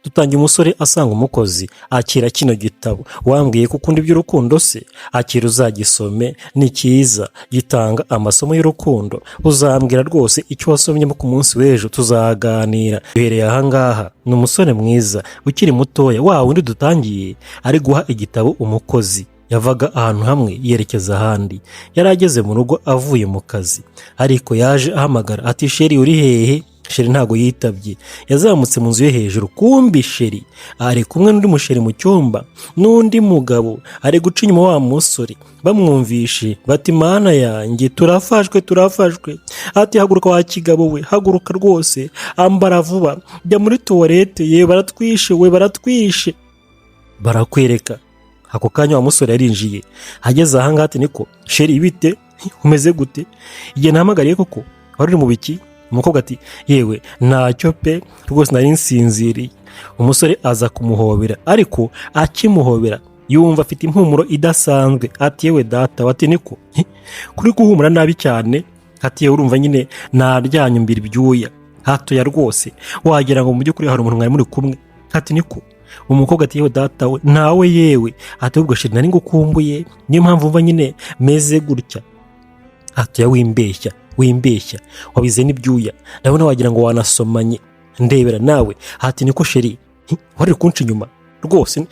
dutangiye umusore asanga umukozi, akira kino gitabo, wambwiye ko ukunda iby'urukundo se, akira uzagisome, ni cyiza, gitanga amasomo y'urukundo, uzambwira rwose icyo wasomyemo ku munsi w'ejo, tuzaganira. Duhereye ahangaha, ni umusore mwiza ukiri mutoya, wa wundi dutangiye ari guha igitabo umukozi. Yavaga ahantu hamwe yerekeza ahandi, yari ageze mu rugo avuye mu kazi, ariko yaje ahamagara ati sheri uri hehe? Sheri ntago yitabye, yazamutse mu nzu yo hejuru, kumbi sheri ari kumwe n'undi musheri mu cyumba, n'undi mugabo ari guca inyuma wa musore. Bamwumvishe bati mana yanjye turafashwe. Ati haguruka wa kigabo we, haguruka rwose, ambara vuba, jya muri tuwarete, ye baratwishe. Barakwereka. Ako kanya wa musore yarinjiye, ageze ahangaha ati niko sheri bite, umeze gute? Igihe nahamagariye koko wari uri mu biki? Umukobwa ati yewe ntacyo pe, rwose nari nsinziriye. Umusore aza kumuhobera, ariko akimuhobera yumva afite impumuro idasanzwe. Ati yewe data, ati niko kuri guhumura nabi cyane? Ati yewe urumva nyine naryanye mbiri byuya, hatoya rwose wagira ngo mu by'ukuri hari umuntu mwari muri kumwe. Ati niko. Umukobwa ati yewe data we, nawe yewe, ati ubwo sheri nari ngukumbuye, niyo mpamvu mva nyine meze gutya. Ati ya wimbeshya, wabize n'ibyuya, ndabona wagira ngo wanasomanye, ndebera nawe. Ati niko sheri, wari kunca inyuma rwose,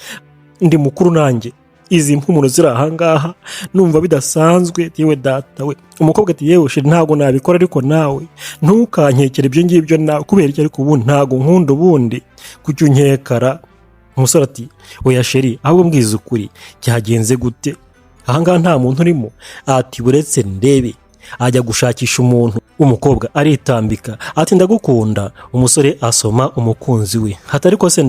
ndi mukuru nanjye, izi mpumuro ziri ahangaha numva bidasanzwe. Yewe data we. Umukobwa ati yewe sheri ntago nabikora, ariko nawe ntukankekere ibyo ngibyo nawe, kubera iki ariko ubundi ntago nkunda ubundi kucyo unkekara. Umusore ati oya sheri, ahubwo mbwiza ukuri, cyagenze gute? Ahangaha nta muntu urimo. Ati buretse ndebe. Ajya gushakisha umuntu. Umukobwa aritambika ati ndagukunda. Umusore asoma umukunzi we, ati ariko se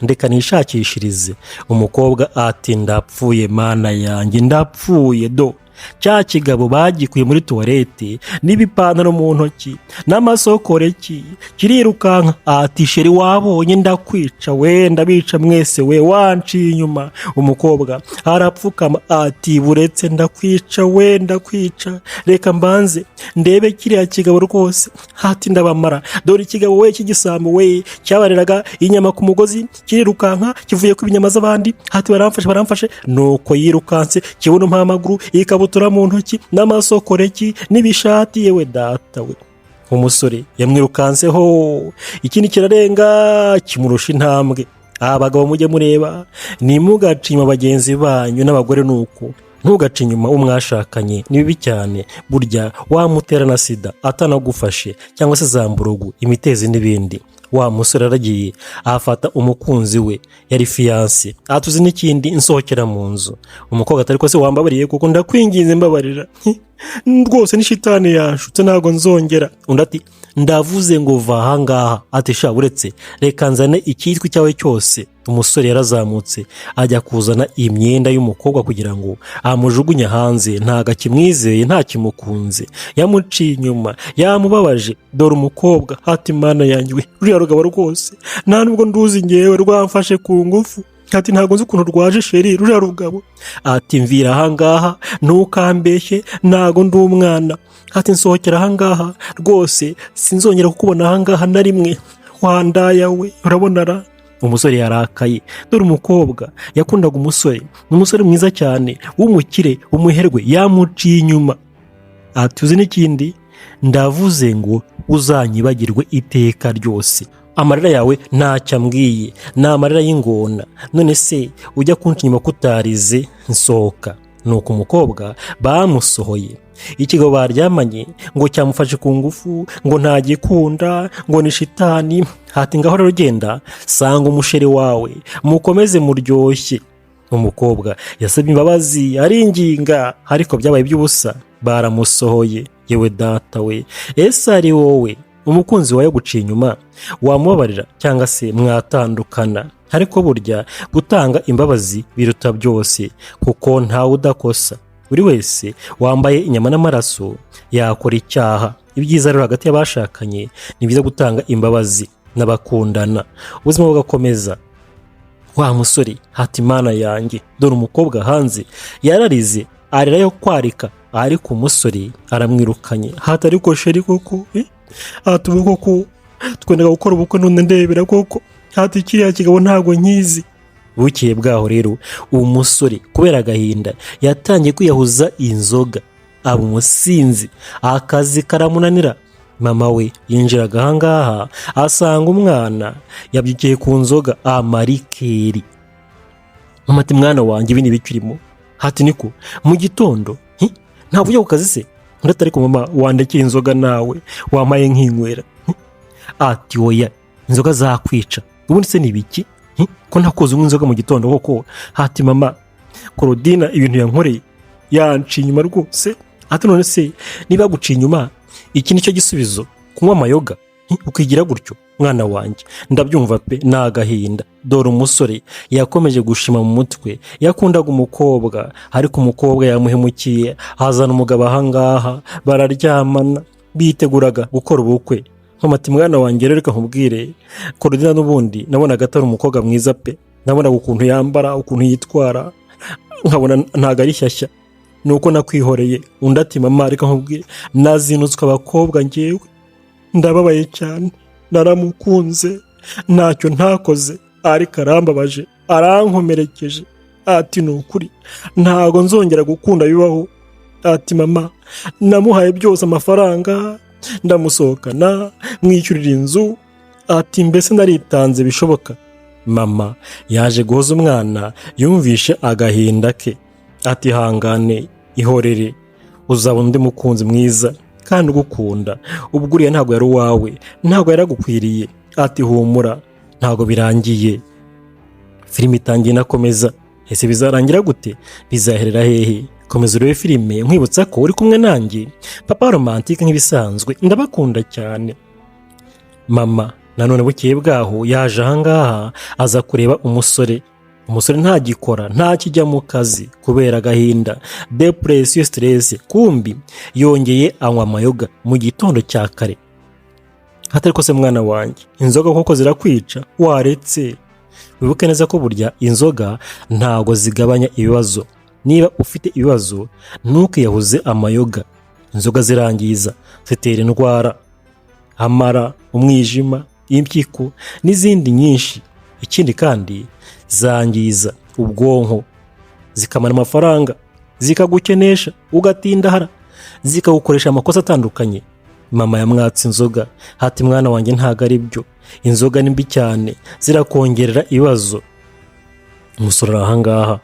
ndeka nishakishirize. Umukobwa ati ndapfuye mana yanjye, ndapfuye do. Cya kigabo bagikuye muri tuwarete n'ibipantaro mu ntoki n'amasokoreki kirirukanka. Ati sheri wabonye ndakwica we, ndabica mwese we, wanciye inyuma. Umukobwa arapfukama ati buretse ndakwica we, ndakwica, reka mbanze ndebe kiriya kigabo rwose. Ati ndabamara, dore ikigabo we cy'igisambo we, cyabareraga inyama ku mugozi, kirirukanka kivuye ku binyama z'abandi. Ati baramfashe, nuko yirukanse, kibuno mpamaguru, ikabutura mu ntoki n'amasokoreki n'ibishati. Yewe data we. Umusore yamwirukanseho, ikindi kirarenga kimurusha intambwe. Abagabo mujye mureba, nimugace inyuma bagenzi banyu n'abagore, nuko ntugace inyuma umwashakanye, ni bibi cyane, burya wamutera na sida atanagufashe, cyangwa se zamburugu, imitezi n'ibindi. Wa musore aragiye afata umukunzi we, yari fiancé. Atuzi n'ikindi, nsohokera mu nzu. Umukobwa atari ko se wambabariye kuko ndakwinginze mbabarira, rwose ni shitani yanshutse ntago nzongera. Undi ati ndavuze ngo va ahangaha. Ati sha buretse, reka nzane icyitwa cyawe cyose. Umusore yarazamutse ajya kuzana imyenda y'umukobwa kugira ngo amujugunya hanze, ntago akimwizeye, nta kimukunze, yamuciye inyuma, yamubabaje. Dore umukobwa ati mana yanjye we, ruriya rugabo rwose nta nubwo nduzi ngewe, rwamfashe ku ngufu. Ati ntago nzi ukuntu rwaje sheri ruriya rugabo. Ati mvira ahangaha, ntukambeshye, ntago ndi umwana. Ati nsohokera ahangaha rwose, sinzongera kukubona ahangaha na rimwe, wandaya we, urabona ra. Umusore yarakaye. Dore umukobwa yakundaga umusore mwiza cyane w'umukire, umuherwe, yamuciye inyuma. Ati uzi n'ikindi, ndavuze ngo uzanyibagirwe iteka ryose. Amarira yawe ntacyo ambwiye, ni amarira y'ingona. None se ujya kunca inyuma kutarize, nsohoka. Nuko umukobwa bamusohoye. Ikigabo baryamanye ngo cyamufashe ku ngufu, ngo ntagikunda, ngo ni shitani. Hati ngaho rero genda sanga umusheri wawe, mukomeze muryoshye. Umukobwa yasabye imbabazi aringinga, ariko byabaye by'ubusa, baramusohoye. Yewe data we, ese ari wowe umukunzi wawe guciye inyuma, wamubabarira cyangwa se mwatandukana? Ariko burya gutanga imbabazi biruta byose, kuko ntawe udakosa. Buri wese wambaye inyama n'amaraso yakora icyaha. Ibyiza rero hagati y'abashakanye ni byiza gutanga imbabazi n'abakundana, ubuzima bugakomeza. Wa musore hati mana yanjye, dore umukobwa hanze yararize, arira yo kwarika, ariko umusore aramwirukanye. Hati ariko sheri koko, atubu koko twendaga gukora ubukwe none ndebera koko, hati kiriya kigabo ntabwo nkizi. Bukeye bwaho rero uwo musore kubera agahinda yatangiye kwiyahuza inzoga, aba umusinzi, akazi karamunanira. Mama we yinjiraga ahangaha asanga umwana yabyukiye ku nzoga amarikeri. Mama ati mwana wanjye ibi nibikirimo? Hati niko mu gitondo ntabwo ujya ku kazi se? Ndati ariko mama wandekeye inzoga nawe wamaye nk'inywera. Ati oya inzoga zakwica, ubundi se nibiki ko ntakoze inzoga mu gitondo koko? Hati mama Korodina ibintu yankoreye yanciye inyuma rwose. Ati none se niba guciye inyuma iki nicyo gisubizo, kunywa amayoga ukigira gutyo? Mwana wanjye ndabyumva pe nagahinda. Dore umusore yakomeje gushima mu mutwe, yakundaga umukobwa ariko umukobwa yamuhemukiye, hazana umugabo ahangaha bararyamana, biteguraga gukora ubukwe. Mama ati mwana wanjye rero reka nkubwire, Korodina n'ubundi nabonaga atari umukobwa mwiza pe, nabonaga ukuntu yambara, ukuntu yitwara, nkabona ntago ari shyashya, nuko nakwihoreye. Undi ati mama reka nkubwire, nazinutswe abakobwa njyewe, ndababaye cyane, naramukunze ntacyo ntakoze ariko arambabaje, arankomerekeje. Ati nukuri ntago nzongera gukunda bibaho. Ati mama namuhaye byose, amafaranga ndamusohokana, mwishyurira inzu. Ati mbese naritanze bishoboka. Mama yaje guhoza umwana, yumvishe agahinda ke. Ati hangane ihorere, uzabona undi mukunzi mwiza kandi ugukunda, ubwo uriya ntabwo yari uwawe, ntabwo yaragukwiriye. Ati humura ntabwo birangiye. Filime itangiye inakomeza. Ese bizarangira gute? Bizaherera hehe? Komeza urebe filime nkwibutsa ko uri kumwe nanjye Papa Romantique nk'ibisanzwe, ndabakunda cyane. Mama nanone bukeye bwaho yaje ahangaha aza kureba umusore. Umusore ntagikora, ntakijya mu kazi kubera agahinda, depression, stress. Kumbi yongeye anywa amayoga mu gitondo cya kare. Hatariko se mwana wanjye inzoga koko zirakwica? Waretse wibuke neza ko burya inzoga ntago zigabanya ibibazo. Niba ufite ibibazo ntukiyahuze amayoga. Inzoga zirangiza, zitera indwara, amara, umwijima, impyiko n'izindi nyinshi. Ikindi kandi zangiza ubwonko, zikamara amafaranga, zikagukenesha ugatindahara, zikagukoresha amakosa atandukanye. Mama yamwatse inzoga. Hati mwana wanjye ntago ari byo, inzoga ni mbi cyane, zirakongerera ibibazo. Umusore ahangaha.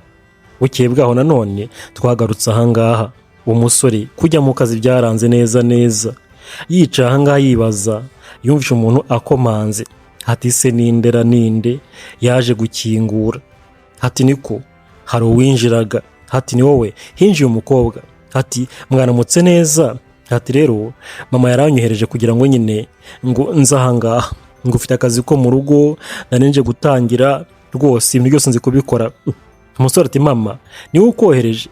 Bukeye bwaho nanone twagarutse ahangaha, umusore kujya mu kazi byaranze neza. Yica ahangaha yibaza, yumvishe umuntu akomanze. Hati se nindera ninde? Yaje gukingura. Hati niko hari uwinjiraga. Hati ni wowe? Hinjiye umukobwa. Hati mwaramutse neza. Hati rero mama yaranyohereje kugira ngo nyine ngo nzahangaha, ngo ufite akazi ko mu rugo narinje gutangira rwose, ibintu byose nzi kubikora. Umusore ati mama niwe ukohereje?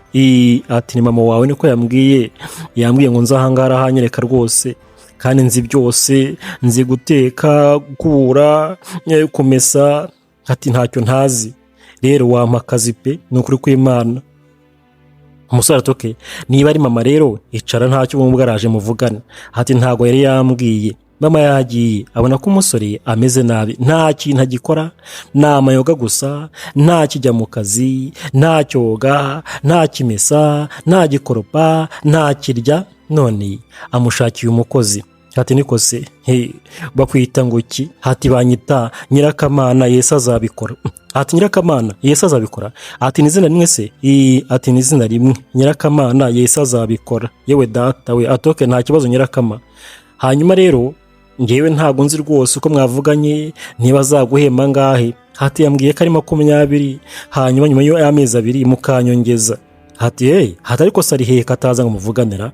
Ati ni mama wawe niko yambwiye ngo nzahangara hanyereka rwose, kandi nzi byose, nzi guteka, gukura, kumesa. Ati ntacyo ntazi, rero wampa akazi pe, ni ukuri kw'Imana. Umusore atoke niba ari mama rero icara ntacyo bumwe bwaraje muvugana. Hati ntago yari yambwiye. Mama yagiye abona ko umusore ameze nabi, nta kintu agikora, nta mayoga gusa, nta kijya mu kazi, nta cyoga, nta kimesa, nta gikoropa, nta kirya. None amushakiye umukozi. Hati niko se bakwita ngo ki? Hati banyita Nyirakamana Yesu azabikora. Hati Nyirakamana Yesu azabikora? Ati ni izina rimwe se? Ati ni izina rimwe, Nyirakamana Yesu azabikora. Yewe data we. Atoke nta kibazo Nyirakama. Hanyuma rero ngewe ntago nzi rwose uko mwavuganye, niba azaguhemba ngahe. Hati yambwiye ko ari 20, hanyuma nyuma y'amezi 2 mukanyongeza. Hati hati ariko sari hehe kataza ngo muvuganira?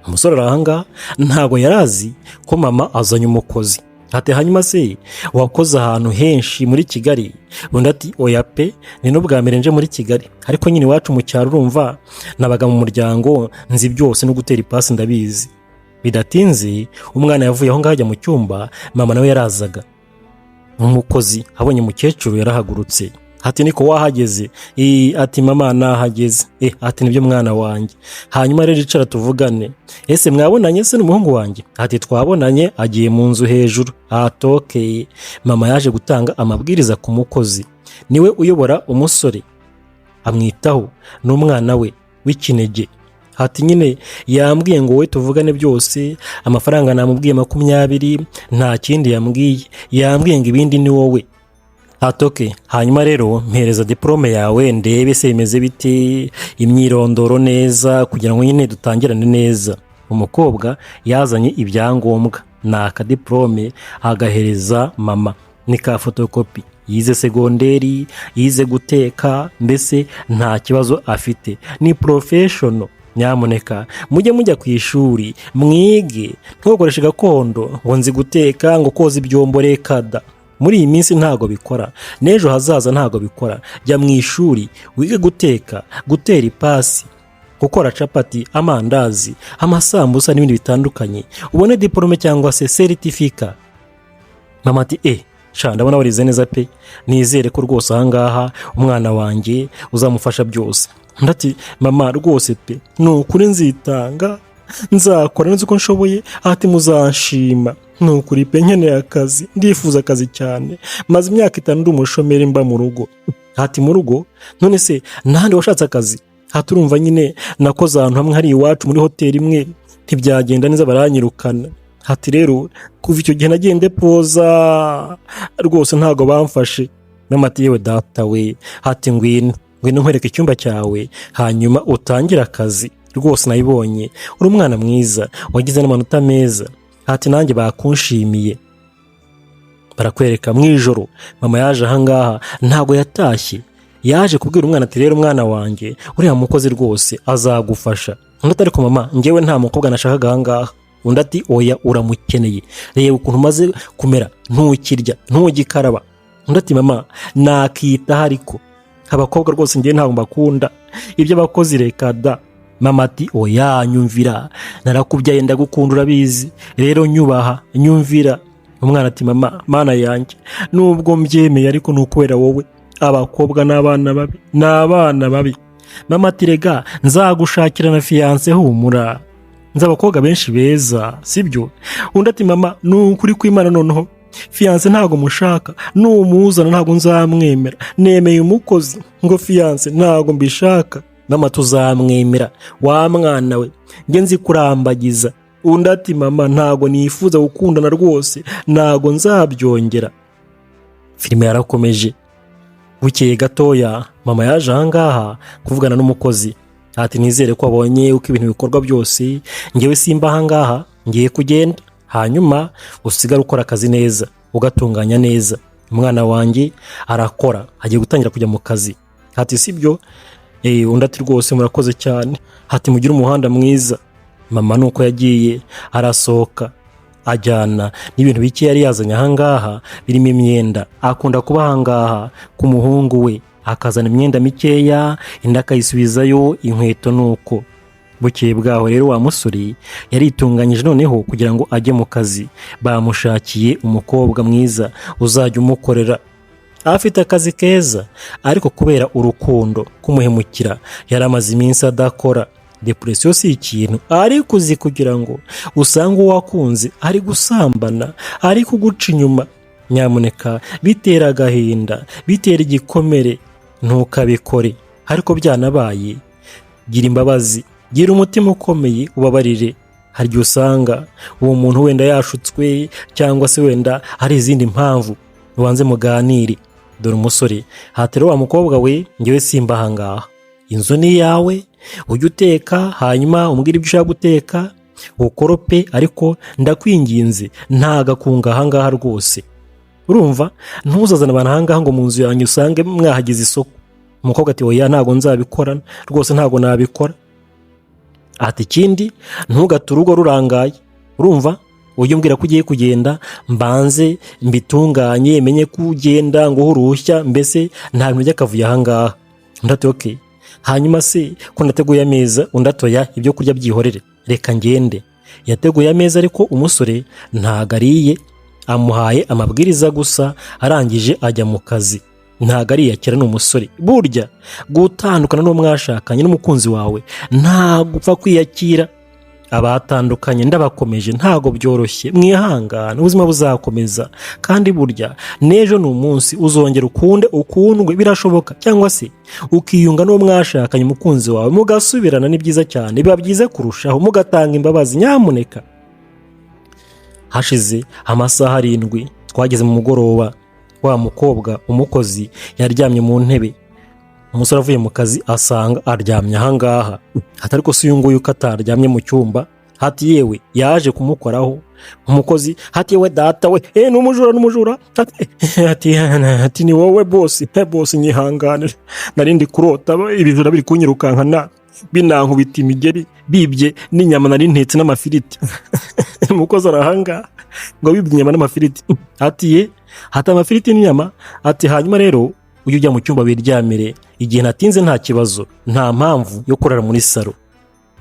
Umusore arahanga ntago yarazi ko mama azanye umukozi. Hati hanyuma se wakoze ahantu henshi muri Kigali? Undi ati oya pe, ni n'ubwa mbere nje muri Kigali, ariko nyine iwacu mu cyaro urumva nabaga mu muryango, nzi byose no gutera ipasi ndabizi. Bidatinze umwana yavuye aho ngajya mu cyumba, mama nawe yarazaga. Umukozi abonye umukecuru yarahagurutse. ati niko wahageze? Ati mama nahageze. Ati nibyo mwana wanjye. Hanyuma rero icara tuvugane. Ese mwabonanye se n'umuhungu wanjye? Ati twabonanye, agiye mu nzu hejuru. Atokeye. Mama yaje gutanga amabwiriza ku mukozi, niwe uyobora umusore, amwitaho n'umwana we w'ikinege. Ati nyine yambwiye ngo wowe tuvugane byose, amafaranga namubwiye 20, nta kindi yambwiye ngo ibindi ni wowe. Atoke. Hanyuma rero mpereza diplome yawe ndebe se imeze bite, imyirondoro neza, kugira ngo nyine dutangirane neza. Umukobwa yazanye ibyangombwa, naka diplome agahereza mama, ni ka fotokopi. Yize segonderi, yize guteka, mbese nta kibazo afite, ni professional. Nyamuneka mujya ku ishuri mwige, ntukoreshe gakondo ngo nzi guteka, ngo koza ibyombo. Rekada, muri iyi minsi ntago bikora, n'ejo hazaza ntago bikora. Jya mu ishuri wige guteka, gutera ipasi, gukora capati, amandazi, amasambusa n'ibindi bitandukanye, ubone diplome cyangwa se certificate. Mama ati ndabona warize neza pe, nizere ko rwose ahangaha umwana wanjye uzamufasha byose. Ndati mama rwose pe, nukuri nzitanga, nzakora neza uko nshoboye. Ati muzanshima, nukuri pe, nkeneye akazi, ndifuza akazi cyane, maze imyaka 5 ndi umushomeri mba mu rugo. Ati mu rugo? None se nahandi washatse akazi? Ati urumva nyine nakoze ahantu hamwe hari iwacu muri hoteli imwe, ntibyagenda neza baranyirukana. Ati rero kuva icyo gihe nagiye ndepoza, rwose ntago bamfashe. Mama ati yewe data we. Ati ngwino nkwereke icyumba cyawe hanyuma utangira akazi, rwose nayibonye uri umwana mwiza, wagize n'amanota meza. Ati nanjye bakunshimiye. Barakwereka mu ijoro mama yaje ahangaha, ntago yatashye, yaje kubwira umwana ati rero umwana wanjye uriya mukozi rwose azagufasha. Undi ati ariko mama njyewe nta mukobwa nashakaga ahangaha. Undi ati oya uramukeneye, reba ukuntu umaze kumera, ntukirya ntugikaraba. Undi ati mama nakita ariko abakobwa rwose njye ntabwo mbakunda, ibyo abakozi reka da. Mama ati oya nyumvira, narakubyaye ndagukunda urabizi, rero nyubaha nyumvira. Umwana ati mama mana yanjye nubwo mbyemeye ariko nukubera wowe, abakobwa n'abana babi. Mama ati rega nzagushakira na fiance, humura, nzi abakobwa benshi beza sibyo. Undi ati mama nukuri kw'Imana noneho fiance ntago mushaka, numuzana ntago nzamwemera, nemeye umukozi ngo fiance ntago mbishaka. Mama tuzamwemera wa mwana we, nge nzi kurambagiza. Undi ati mama ntago nifuza gukundana rwose, ntago nzabyongera. Filime yarakomeje. Bukeye gatoya mama yaje ahangaha kuvugana n'umukozi. Ati nizere ko abonye uko ibintu bikorwa byose, ngewe simba ahangaha, ngiye kugenda, hanyuma usigara ukora akazi neza, ugatunganya neza. Umwana wanjye arakora, agiye gutangira kujya mu kazi. Ati sibyo? Undi ati rwose murakoze cyane. Ati mugire umuhanda mwiza. Mama nuko yagiye arasohoka, ajyana n'ibintu bike yari yazanye ahangaha birimo imyenda. Akunda kuba ahangaha ku muhungu we, akazana imyenda mikeya, inda akayisubizayo, inkweto nuko. Bukeye bwaho rero wa musore yaritunganyije noneho kugira ngo ajye mu kazi. Bamushakiye umukobwa mwiza uzajya umukorera. Afite akazi keza, ariko kubera urukundo kumuhemukira yaramaze iminsi adakora. Depression si ikintu ariko uzi kugira ngo usanga uwakunze ari gusambana, ari kuguca inyuma. Nyamuneka bitera agahinda, bitera igikomere, ntukabikore. Ariko byanabaye, gira imbabazi, gira umutima ukomeye, ubabarire. Hari usanga uwo muntu wenda yashutswe, cyangwa se wenda hari izindi mpamvu, ubanze muganire. Dore umusore hatero wa mukobwa we, ngewe simba ahangaha, inzu ni yawe, ujye uteka, hanyuma umbwire ibyo ushaka guteka, ukorope, ariko ndakwinginze ntagakunga ahangaha rwose. Urumva, ntuzazana abantu ahangaha ngo mu nzu yanyu usange mwahagize isoko. Umukobwa ati oya ntago nzabikora rwose, ntago nabikora. Ati ikindi ntugate urugo rurangaye. Urumva, ujye umbwira ko ugiye kugenda, mbanze mbitunganye, menye ko ugenda ngo uruhushya, mbese nta bintu by'akavuyo ahangaha. Undi ati okay, hanyuma se ko nateguye ameza? Undi ati oya ibyo kurya byihorere, reka ngende. Yateguye ameza ariko umusore ntago ariye, amuhaye amabwiriza gusa, arangije ajya mu kazi. ntago ariyakira, ni umusore. Burya gutandukana n'uwo mwashakanye n'umukunzi wawe ntago upfa kwiyakira. Abatandukanye ndabakomeje, ntago byoroshye, mwihangane, ubuzima buzakomeza. Kandi burya n'ejo ni umunsi, uzongera ukunde ukundwe, birashoboka. Cyangwa se ukiyunga n'uwo mwashakanye umukunzi wawe mugasubirana, ni byiza cyane, biba byiza kurushaho, mugatanga imbabazi. Nyamuneka. Hashize amasaha 7 twageze mu mugoroba. Wa mukobwa umukozi yaryamye mu ntebe. Umusore avuye mu kazi asanga aryamye ahangaha. Atari ko se uyu nguyu kataryamye mu cyumba. Hati yewe yaje kumukoraho. Umukozi hati yewe data we, n'umujura. Hati ni wowe boss. Boss nyihangane, narindi kurota ibijura biri kunyirukankana, binankubita imigeri, bibye n'inyama nari ntetse n'amafiriti. Umukozi arahanga ngo bibye inyama n'amafiriti. Hati amafiriti n'inyama. Ati hanyuma rero ujye ujya mu cyumba wiryamire, igihe natinze nta kibazo, nta mpamvu yo kurara muri salo,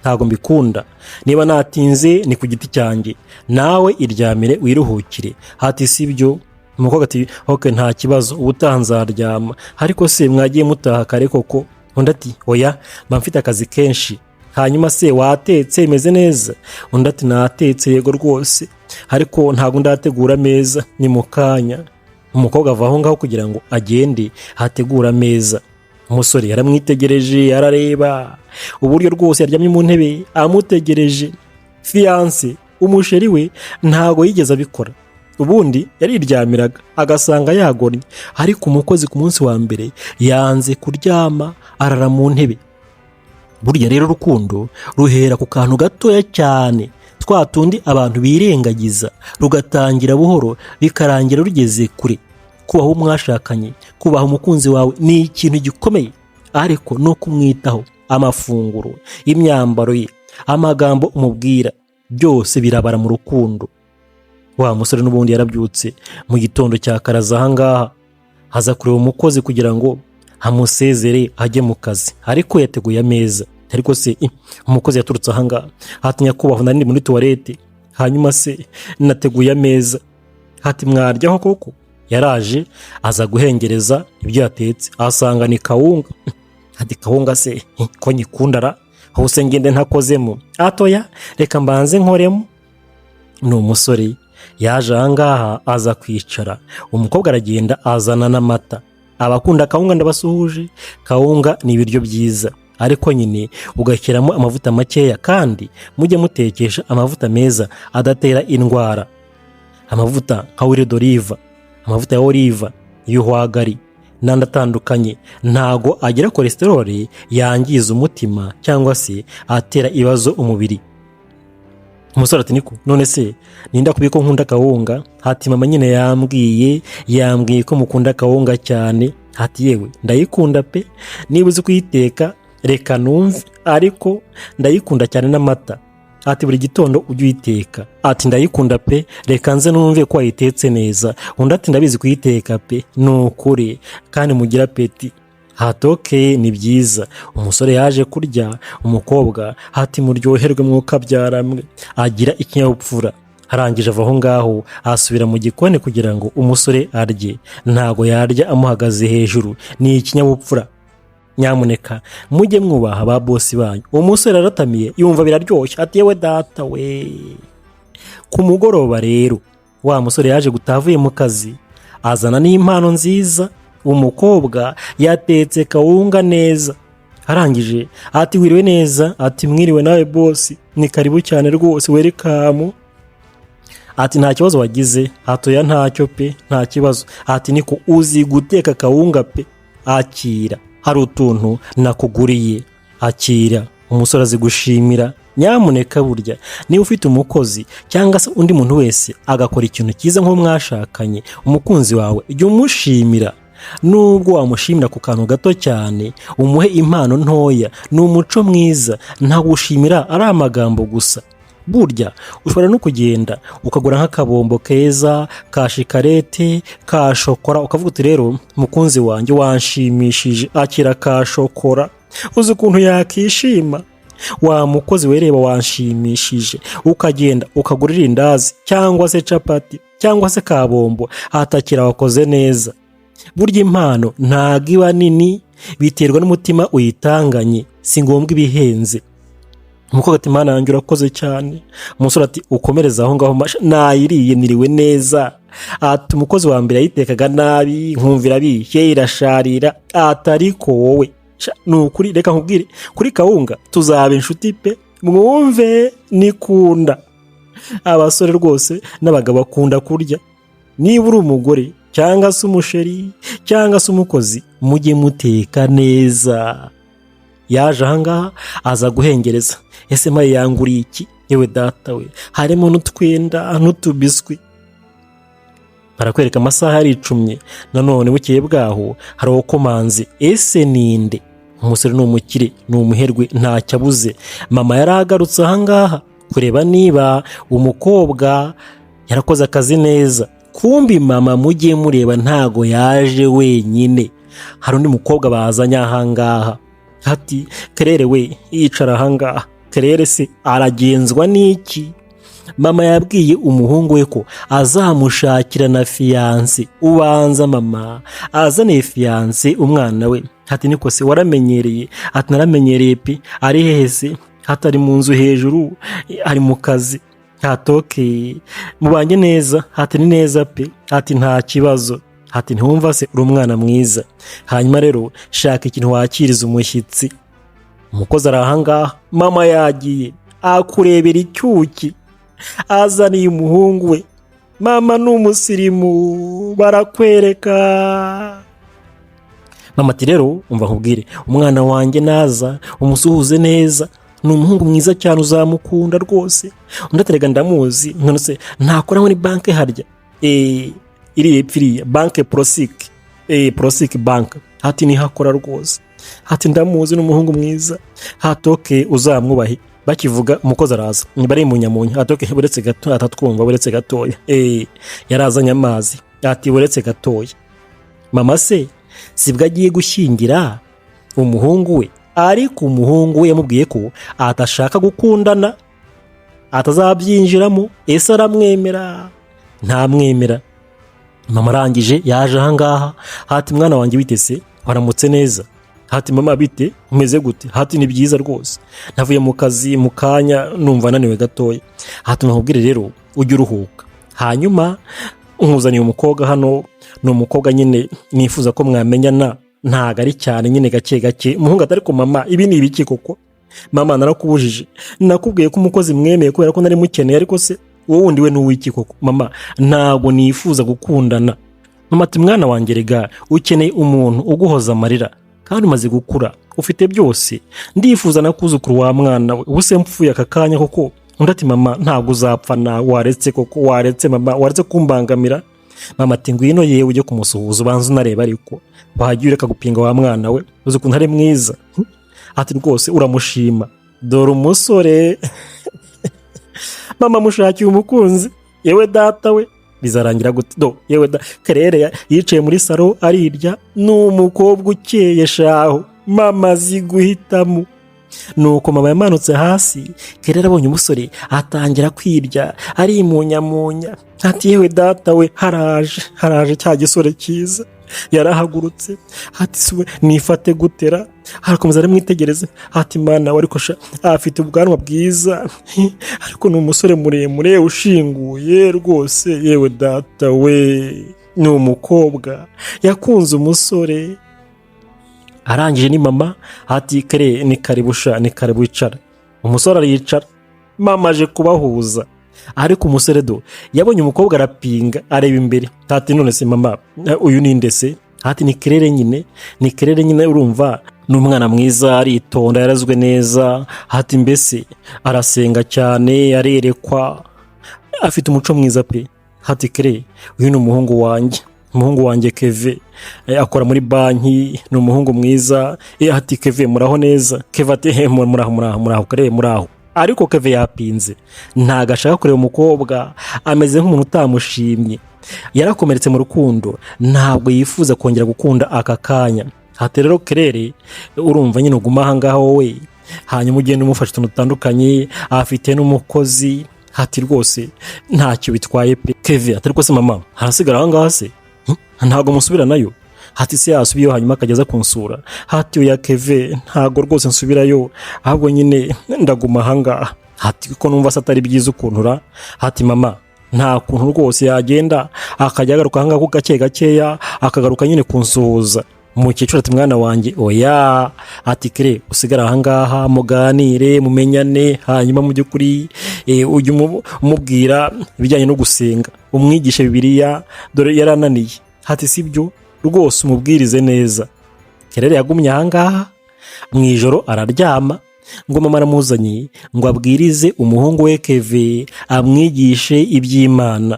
ntago mbikunda. Niba natinze ni ku giti cyanjye, nawe iryamire wiruhukire. Hati sibyo. Umukobwa ati okay nta kibazo, ubutaha nzaryama. Ariko se mwagiye mutaha kare koko? Undi ati oya, mba mfite akazi kenshi. Hanyuma se watetse imeze neza? Undi ati natetse yego rwose, ariko ntago ndategura ameza, ni mu kanya. Umukobwa ava aho ngaho kugira ngo agende hategura ameza. Umusore yaramwitegereje, arareba uburyo rwose yaryamye mu ntebe amutegereje. Fiance umusheri we ntago yigeze abikora. Ubundi yariryamiraga agasanga yagonnye, ariko umukozi ku munsi wa mbere yanze kuryama, arara mu ntebe. Burya rero urukundo ruhera ku kantu gatoya cyane, twa tundi abantu birengagiza, rugatangira buhoro bikarangira rugeze kure. Kubaho mwashakanye, kubaho umukunzi wawe ni ikintu gikomeye, ariko no kumwitaho, amafunguro, imyambaro ye, amagambo umubwira, byose birabara mu rukundo. Wa musore n'ubundi yarabyutse mu gitondo cya karaza ahangaha, haza kureba umukozi kugira ngo amusezere ajye mu kazi, ariko yateguye ameza. Ariko se umukozi yaturutse ahangaha, hati nyakubahwa nari muri toilette, hanyuma se nateguye ameza. Hati mwaryaho koko? Yaraje aza guhengereza ibyo yatetse, asanga ni kawunga. Hati kawunga se ko nyikundara, hose ngende ntakozemo? Atoya reka mbanze nkoremo. Ni umusore yaje ahangaha aza kwicara. Umukobwa aragenda azana n'amata. Abakunda kawunga ndabasuhuje. Kawunga ni ibiryo byiza, ariko nyine ugashyiramo amavuta makeya, kandi mujye mutekesha amavuta meza adatera indwara. Amavuta nka huile d'olive, amavuta ya olive, y'uhwagari n'andi atandukanye ntago agira cholesterol yangiza umutima cyangwa se atera ibibazo umubiri. Umusore ati niko none se ninda kubiko nkunda kawunga? Hati mama nyine yambwiye ko mukunda kawunga cyane. Hati yewe ndayikunda pe, niba uzi kuyiteka reka numve, ariko ndayikunda cyane n'amata. Ati buri gitondo ujye uyiteka? Ati ndayikunda pe, reka nze numve ko wayitetse neza. Undi ati ndabizi kuyiteka pe, nukuri kandi mugira peti. Hatoke ni byiza. Umusore yaje kurya, umukobwa hati muryoherwe mwuka byaramwe, agira ikinyabupfura. Arangije ava aho ngaho asubira mu gikoni kugira ngo umusore arye. Ntago yarya amuhagaze hejuru, ni ikinyabupfura. Nyamuneka mujye mwubaha ba boss banyu. Umusore aratamiye yumva biraryoshye, ati yewe data we. Ku mugoroba rero wa musore yaje gutavuye mu kazi, azana n'impano nziza. Umukobwa yatetse kawunga neza. Arangije ati wiriwe neza? Ati mwiriwe nawe boss, ni karibu cyane rwose, welcome. Ati nta kibazo wagize? Hatoya ntacyo pe, nta kibazo. Ati niko uzi guteka kawunga pe? Akira, hari utuntu nakuguriye, akira. Umusore azi gushimira. Nyamuneka burya niba ufite umukozi cyangwa se undi muntu wese agakora ikintu cyiza nko mwashakanye, umukunzi wawe jya umushimira. Nubwo wamushimira ku kantu gato cyane, umuhe impano ntoya, ni umuco mwiza. Nta gushimira ari amagambo gusa. Burya ushobora no kugenda ukagura nk'akabombo keza ka shikarete, ka shokora, ukavuga uti rero mukunzi wanjye wanshimishije, akira ka shokora. Uzi ukuntu yakishima? Wa mukozi wereba wanshimishije, ukagenda ukagurira indazi cyangwa se capati cyangwa se kabombo, atakira wakoze neza. burya impano ntago iba nini, biterwa n'umutima uyitanganye, si ngombwa ibihenze. Umukobwa ati mana yanjye urakoze cyane. Umusore ati ukomereza aho ngaho nayiriye niriwe neza. Ati umukozi wa mbere yayitekaga nabi nkumvira bihe irasharira. Atariko wowe nukuri reka nkubwire kuri kawunga tuzaba inshuti pe, mwumve nikunda. Abasore rwose n'abagabo bakunda kurya. Niba uri umugore cyangwa se umusheri cyangwa se umukozi, mujye muteka neza. Yaje ahangaha aza guhengereza. Ese maye yanguriye iki? Yewe data we, harimo n'utwenda n'utubiswi. Barakwereka amasaha yaricumye. Nanone bukeye bwaho hari ukomanze. Ese ninde? Umusore ni umukire, ni umuherwe, ntacyo abuze. Mama yaragarutse ahangaha kureba niba umukobwa yarakoze akazi neza. Kumbi mama mujye mureba ntago yaje wenyine, hari undi mukobwa bazanye ahangaha. Ati Kerere we yicara ahangaha. Kerere se aragenzwa n'iki? Mama yabwiye umuhungu we ko azamushakira na fiyanse. Ubanza mama azaniye fiyanse umwana we. Ati niko se waramenyereye? Ati naramenyereye pe. Ari hehe se? Hatari mu nzu hejuru, ari mu kazi. Hatoke mubanye neza? Ati ni neza pe. Ati nta kibazo. Ati ntiwumva se uri umwana mwiza? Hanyuma rero shaka ikintu wakiriza umushyitsi. Umukozi ari ahangaha. Mama yagiye akurebera icyuki, azaniye umuhungu we. Mama ni umusirimu, barakwereka. Mama ati rero umva nkubwire, umwana wanjye naza umusuhuze neza, ni umuhungu mwiza cyane uzamukunda rwose. Undi aterega ndamuzi, none se ntakora muri banke harya? Iri epfiriya banke Prosik bank. Ati nihakora rwose. Ati ndamuzi n'umuhungu mwiza. Hatoke uzamwubahe. Bakivuga umukozi araza, bari mu nyamunyu. Hatoke buretse gato, atatwumva buretse gatoya. Yarazanye amazi. Ati buretse gatoya. Mama se sibwo agiye gushyingira umuhungu we, ariko umuhungu we yamubwiye ko atashaka gukundana, atazabyinjiramo. Ese aramwemera? Ntamwemera. Mama arangije yaje ahangaha. Hati mwana wanjye bitese waramutse neza? Hati mama bite umeze gute? Hati ni byiza rwose, navuye mu kazi mu kanya numva naniwe gatoya. Hati nkubwire rero ujye uruhuka. Hanyuma nkuzaniye umukobwa hano, ni umukobwa nyine nifuza ko mwamenyana, ntago ari cyane nyine gake gake. Umuhungu atari ko mama ibi ni ibiki koko? Mama narakubujije, nakubwiye ko umukozi mwemeye kubera ko nari mukeneye, ariko se wowe wundi we n'uwiki koko? Mama ntago nifuza gukundana. Mama ati mwana wanjye rega ukeneye umuntu uguhoza amarira, kandi umaze gukura ufite byose. Ndifuza nakuzukuru wa mwana we, ubuse mpfuye aka kanya koko? Undi ati mama ntago uzapfa na waretse koko, waretse mama, waretse kumbangamira. Mama ati ngwino yewe ujye kumusuhuza ubanza unareba, ariko wagiye ureka gupinga wa mwana we, uzi ukuntu ari mwiza. Ati rwose uramushima, dore umusore. Mama mushakiye umukunzi. Yewe data we bizarangira gute? Yewe Kerere yicaye muri saro arirya, n'umukobwa ukeye shaho. Mama ziguhitamo. Nuko mama yamanutse hasi. Kerere abonye umusore atangira kwirya arimunyamunya. Ati yewe data we haraje cya gisore cyiza. Yarahagurutse. Ati siwe nifate gutera. Harakomeza aramwitegereza. Ati mana we ariko afite ubwanwa bwiza, ariko ni umusore muremure ushinguye rwose. Yewe data we ni umukobwa yakunze umusore. Arangije ni mama. Ati Kere ni karibusha, ni karibu icara. Umusore aricara. Mama aje kubahuza, ariko umusore yabonye umukobwa arapinga, areba imbere. Ati none se mama uyu ni nde se? Ati ni Kerere nyine, ni Kerere nyine, urumva ni umwana mwiza, aritonda, yarazwe neza. Ati mbese arasenga cyane, arerekwa, afite umuco mwiza pe. Ati Kerere uyu ni umuhungu wanjye Keve, akora muri banki, ni umuhungu mwiza. Ati Keve muraho neza? Keve ati muraho Kerere muraho. Ariko Keve yapinze, ntago ashaka kureba umukobwa, ameze nk'umuntu utamushimye. Yarakomeretse mu rukundo, ntabwo yifuza kongera gukunda aka kanya. Ati rero Kerere urumva nyine uguma ahangaha wowe, hanyuma ugenda umufasha utuntu dutandukanye, afite n'umukozi. Ati rwose ntacyo bitwaye pe. Keve ati ariko se mama harasigara ahangaha se? Ntago musubira nayo? hati se yasubiyeyo hanyuma akajya kunsura. Hati oya Keve ntago rwose nsubirayo, ahubwo nyine ndaguma ahangaha. Hati ko numva se atari byiza ukuntura. Hati mama nta kuntu rwose yagenda akajya agaruka ahangaha ku gake gakeya akagaruka nyine kunsuhuza. Umukecuru ati mwana wanjye oya, ati Claire usigara ahangaha muganire mumenyane, hanyuma mu by'ukuri ujye umubwira ibijyanye no gusenga, umwigisha Bibiliya dore yarananiye. Hati sibyo rwose umubwirize neza. Claire yagumye ahangaha, mu ijoro araryama ngo mama aramuzanye ngo abwirize umuhungu we Keve amwigishe iby'Imana.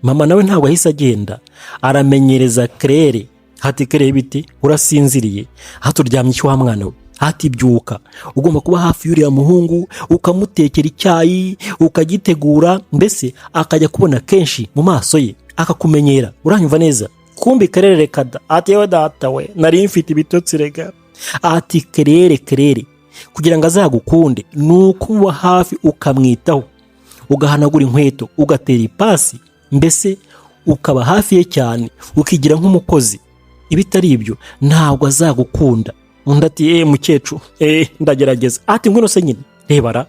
Mama nawe ntabwo ahise agenda, aramenyereza Claire. Hati Claire biti urasinziriye, hati uryamye iki wa mwana we, hati byuka, ugomba kuba hafi y'uriya muhungu ukamutekera icyayi ukagitegura, mbese akajya kubona kenshi mu maso ye akakumenyera. Uranyumva neza? Kumbi Claire reka da, ati yewe data we nari mfite ibitotsi rega. Ati Claire kugira ngo azagukunde nuko uba hafi ukamwitaho, ugahanagura inkweto, ugatera ipasi, mbese ukaba hafi ye cyane, ukigira nk'umukozi. Ibitari ibyo ntabwo azagukunda. Undi ati mukecuru ndagerageza. Ati ngwino se nyine rebara,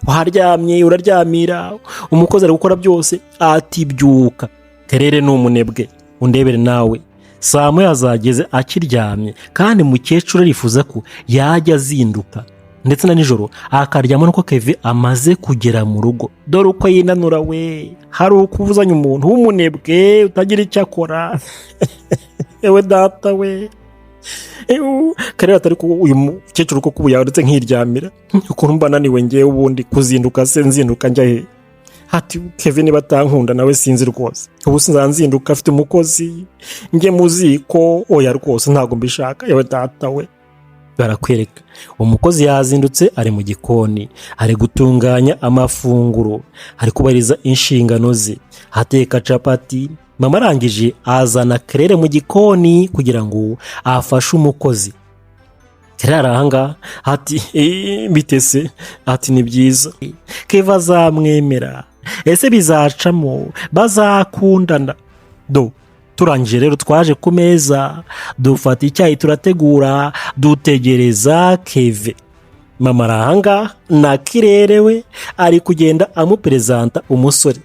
waryamye uraryamira, umukozi ari gukora byose. Ati byuka. Claire ni umunebwe, undebere nawe saa moya yazageze akiryamye, kandi mukecuru arifuza ko yajya azinduka ndetse na nijoro akaryama nuko Keve amaze kugera mu rugo. Dore uko yinanura we, hari ukuvuzanya umuntu w'umunebwe utagira icyo akora. Ewe data we, Claire atari ko uyu mukecuru ko kubuya ndetse nkiryamira ukuntu mba naniwe ngewe ubundi kuzinduka se nzinduka njya he. Hati Keve niba atankunda nawe sinzi rwose, ubu sinzanzinduka afite umukozi njye muziko oya rwose ntago mbishaka. Ewe data we, barakwereka umukozi yazindutse ari mu gikoni, ari gutunganya amafunguro, ari kubariza inshingano ze, hateka capati. Mama arangije azana Claire mu gikoni kugira ngo afashe umukozi. Claire arahanga ati bitese, ati ni byiza Keve azamwemera, ese bizacamo bazakundana. Turangije rero twaje ku meza, dufata icyayi turategura, dutegereza Keve. Mama arahanga na Claire we ari kugenda amuperezanta umusore.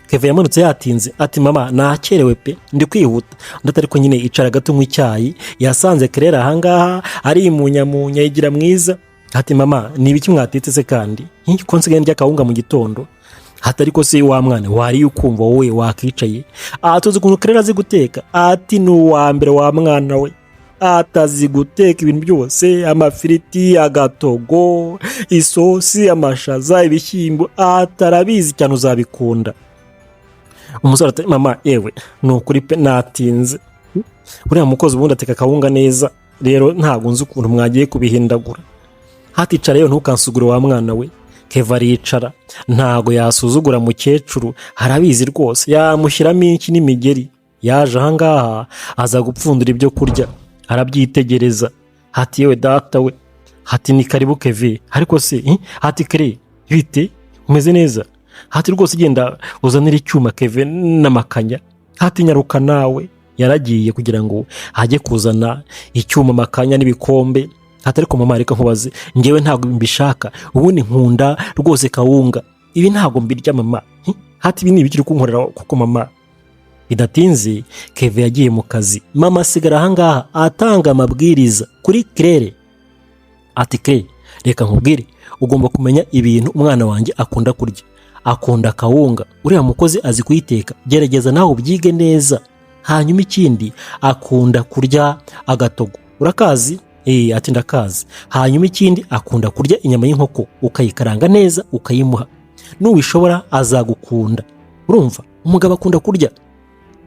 Keve yamanutse yatinze, ati mama nakerewe pe ndi kwihuta. Undi atari ko nyine icara gato mu icyayi, yasanze Claire ahangaha ari imunyamunya yigira mwiza. Ati mama ni ibiki mwatetse se kandi ko nsigaye ndya kawunga mu gitondo. Hatari ko se wa mwana wari ukumva wowe wakicaye. Atuzi ukuntu Claire azi guteka. Ati ni uwa mbere wa mwana we, atazi guteka ibintu byose, amafiriti, agatogo, isosi, amashaza, ibishyimbo, atarabizi cyane uzabikunda. Umusore ati mama ewe nukuri pe natinze, uriya mukozi ubundi ateka kawunga neza, rero ntabwo nzi ukuntu mwagiye kubihindagura. Hati icara rero ntukansugure wa mwana we. Keve aricara, ntago yasuzugura mukecuru, harabizi rwose, yamushyiramo iki n'imigeri. Yaje ahangaha aza gupfundura ibyo kurya, arabyitegereza. Hati yewe data we, hati ni karibu Keve. Ariko se hati Claire bite umeze neza? Hati rwose genda uzanira icyuma Keve n'amakanya. Hati nyaruka nawe. Yaragiye kugira ngo hajye kuzana icyuma, amakanya n'ibikombe. Hati ariko mama reka nkubaze, ngewe ntabwo mbishaka, ubundi nkunda rwose kawunga, ibi ntabwo mbirya mama. Hati ibi ni ibikiri kunkorera kuko mama. Bidatinze Keve yagiye mu kazi, mama asigara ahangaha atanga amabwiriza kuri Claire. Ati Claire reka nkubwire, ugomba kumenya ibintu umwana wanjye akunda kurya. Akunda kawunga, uriya mukozi azi kuyiteka, gerageza nawe ubyige neza. Hanyuma ikindi akunda kurya agatogo, urakazi? Ati ndakazi. Hanyuma ikindi akunda kurya inyama y'inkoko, ukayikaranga neza ukayimuha, n'ubishobora azagukunda. Urumva umugabo akunda kurya,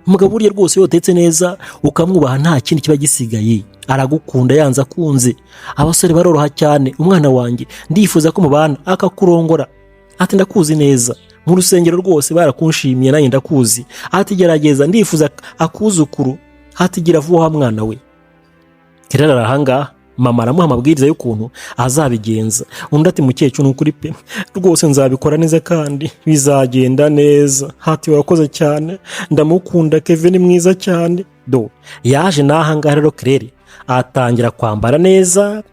umugabo burya rwose yotetse neza ukamwubaha nta kindi kiba gisigaye, aragukunda yanze akunze. Abasore baroroha cyane, umwana wanjye ndifuza ko mubana akakurongora. Ati ndakuzi neza, mu rusengero rwose barakunshimiye nanjye ndakuzi. Ati gerageza ndifuza akuzukuru. Ati gira vuba mwana we. Claire arahanga, mama aramuha amabwiriza y'ukuntu azabigenza. Undi ati mukecuru n'ukuri pe rwose nzabikora neza kandi bizagenda neza. Hati warakoze cyane, ndamukunda Keve ni mwiza cyane. yaje n'ahangaha rero Claire atangira kwambara neza,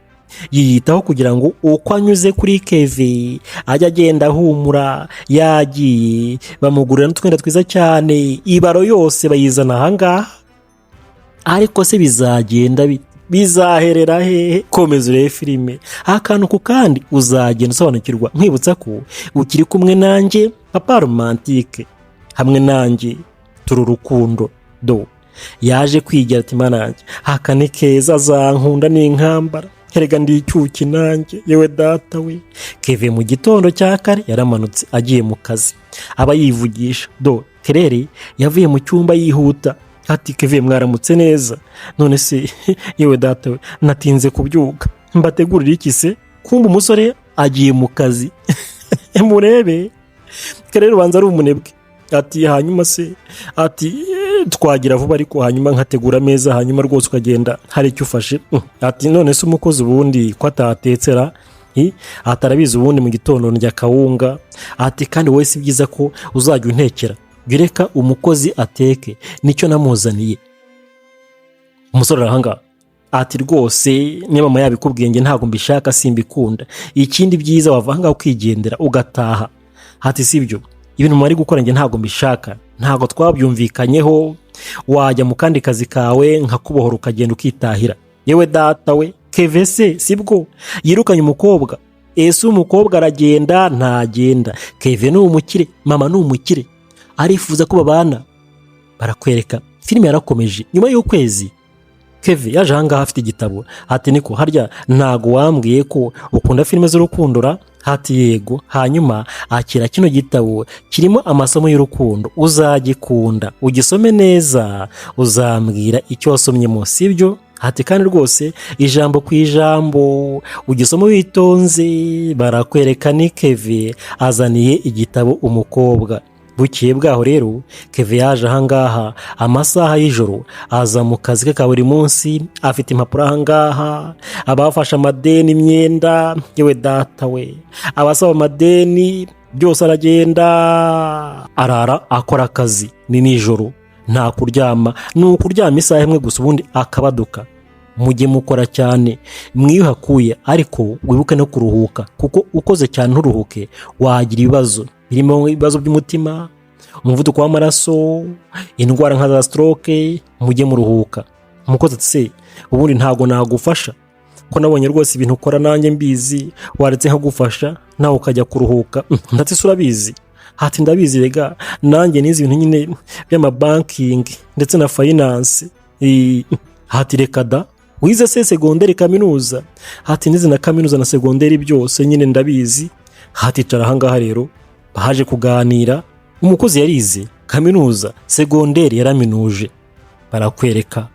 yiyitaho kugira ngo uko anyuze kuri Keve ajya agenda ahumura, yagiye bamugurira n'utwenda twiza cyane, ibaro yose bayizana ahangaha. Ariko se bizagenda bizaherera hehe? Komeza urebe filime akantu ku kandi uzagenda usobanukirwa, nkwibutsa ko ukiri kumwe nanjye Papa Romantique, hamwe nanjye turi urukundo. Yaje kwigira ati mana yanjye aka ni keza azankunda n'inkambara, herega ndi icyuki nanjye, yewe data we. Keve mu gitondo cya kare yaramanutse agiye mu kazi, aba yivugisha. Claire yavuye mu cyumba yihuta ati Keve mwaramutse neza? None se yewe data we natinze kubyuka, mbategurira iki se? Kumba umusore agiye mu kazi murebe. Claire ubanza ari umunebwe ati hanyuma se, ati twagira vuba ariko hanyuma nkategura ameza, hanyuma rwose ukagenda hari icyo ufashe. Ati none se umukozi ubundi ko atatetera, atarabizi ubundi mu gitondo ndya kawunga. Ati kandi wowe si byiza ko uzajya untekera, bireka umukozi ateke, nicyo namuzaniye. Umusore arahanga ati rwose niba mama yabikubwiye nge ntabwo mbishaka, simbikunda, ikindi byiza wavanga ukigendera ugataha. Ati sibyo, ibintu mwari gukora nge ntabwo mbishaka, ntabwo twabyumvikanyeho, wajya mu kandi kazi kawe nkakubohora ukagenda ukitahira. Yewe data we, Keve se sibwo yirukanye umukobwa? Ese umukobwa aragenda ntagenda? Keve ni umukire, mama ni umukire, arifuza ko babana. Barakwereka filime yarakomeje. Nyuma y'ukwezi Keve yaje ahangaha afite igitabo. Ati niko harya ntago wambwiye ko ukunda filime z'urukundo ra? Ati yego. Hanyuma akira kino gitabo kirimo amasomo y'urukundo, uzagikunda, ugisome neza, uzambwira icyo wasomyemo, sibyo? Ati kandi rwose ijambo ku ijambo ugisoma witonze. Barakwereka ni Keve azaniye igitabo umukobwa. Bukiye bwaho rero Keve yaje ahangaha amasaha y'ijoro, aza mu kazi ke ka buri munsi, afite impapuro ahangaha, abafasha amadeni, imyenda, yewe data we, abasaba amadeni byose aragenda, arara akora akazi ni nijoro, nta kuryama, ni ukuryama isaha imwe gusa ubundi akabaduka. Mujye mukora cyane mwiyuhakuye, ariko wibuke no kuruhuka, kuko ukoze cyane nturuhuke wagira ibibazo, birimo ibibazo by'umutima, umuvuduko w'amaraso, indwara nka za stroke. Mujye muruhuka. Umukozi ati se ubundi ntago nagufasha ko nabonye rwose ibintu ukora nanjye mbizi, waretse nkagufasha nawe ukajya kuruhuka? Ndetse urabizi? Ati ndabizi rega, nanjye nizi ibintu nyine by'amabanking ndetse na finance. Ati reka da, wize se segonderi kaminuza? Ati nize na kaminuza na segonderi byose nyine ndabizi. Ati cara ahangaha rero. Bahaje kuganira, umukozi yarize kaminuza, segonderi yaraminuje. Barakwereka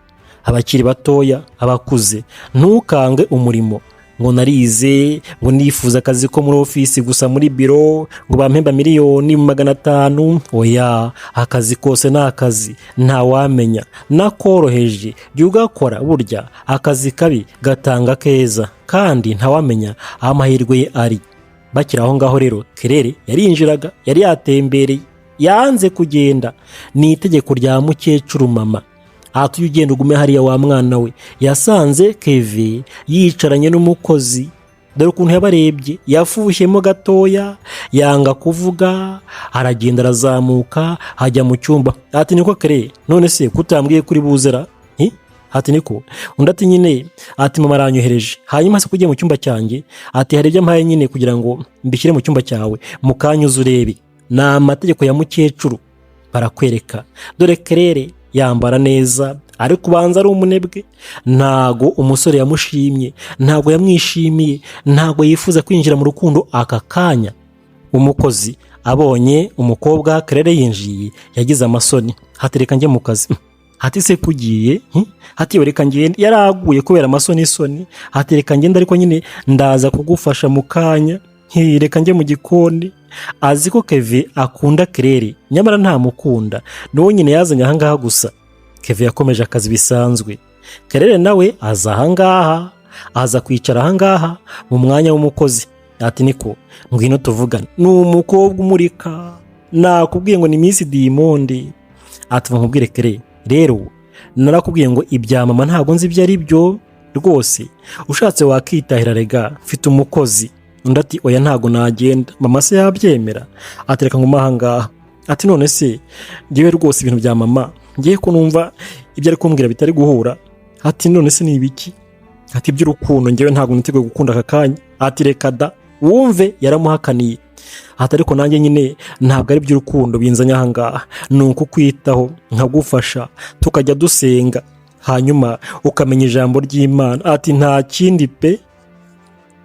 abakiri batoya, abakuze, ntukange umurimo ngo narize, ngo nifuza akazi ko muri ofisi gusa, muri biro, ngo bampemba miliyoni 500. Oya, akazi kose ni akazi, ntawamenya, nakoroheje jya ugakora. Burya akazi kabi gatanga keza, kandi ntawamenya aho amahirwe ye ari. Bakira aho ngaho rero Claire yarinjiraga, yari yatembereye, yanze kugenda. Ni itegeko rya mukecuru mama. Ati ugenda ugume hariya wa mwana we. Yasanze Keve yicaranye n'umukozi, dore ukuntu yabarebye, yafushyemo gatoya, yanga kuvuga, aragenda arazamuka hajya mu cyumba. Ati niko Claire, none se kutambwiye kuri buzera? Ati niko. Undi ati nyine, ati mama aranyohereje, hanyuma se kugiye mu cyumba cyanjye, ati hari ibyo mpaye nyine kugira ngo mbishyire mu cyumba cyawe, mukanyuze urebe. Ni amategeko ya mukecuru. Barakwereka dore Claire yambara neza, ariko ubanza ari umunebwe. Ntago umusore yamushimye, ntago yamwishimiye, ntago yifuza kwinjira mu rukundo aka kanya. Umukozi abonye umukobwa Claire yinjiye yagize amasoni. Hatereka njye mu kazi. Hati se kugiye? Hati yoreka ngende, yaraguye kubera amasoni. Hatereka ngende ariko nyine ndaza kugufasha mu kanya, reka njye mu gikoni. Azi ko Keve akunda Claire, nyamara nta mukunda, n'uwo nyine yazanye ahangaha gusa. Keve yakomeje akazi bisanzwe. Claire nawe aza ahangaha, aza kwicara ahangaha mu mwanya w'umukozi. Ati niko, ngwino tuvugane. Ni umukobwa umurika, nakubwiye ngo ni Miss Diamond. Ati nkubwire Claire, rero narakubwiye ngo ibya mama ntabwo nzi ibyo ari byo rwose, ushatse wakitahira rega mfite umukozi. Undi ati oya ntabwo nagenda, mama se yabyemera? Ati reka ngume aha ngaha. Ati none se ngewe rwose ibintu bya mama ngiye ko numva ibyo ari kumbwira bitari guhura. Ati none se ni ibiki? Ati iby'urukundo ngewe ntabwo niteguye gukunda aka kanya. Ati reka da wumve, yaramuhakaniye. Ati ariko nanjye nyine ntabwo ari iby'urukundo binzanye aha ngaha, ni ukukwitaho nkagufasha tukajya dusenga hanyuma ukamenya ijambo ry'Imana. Ati nta kindi pe.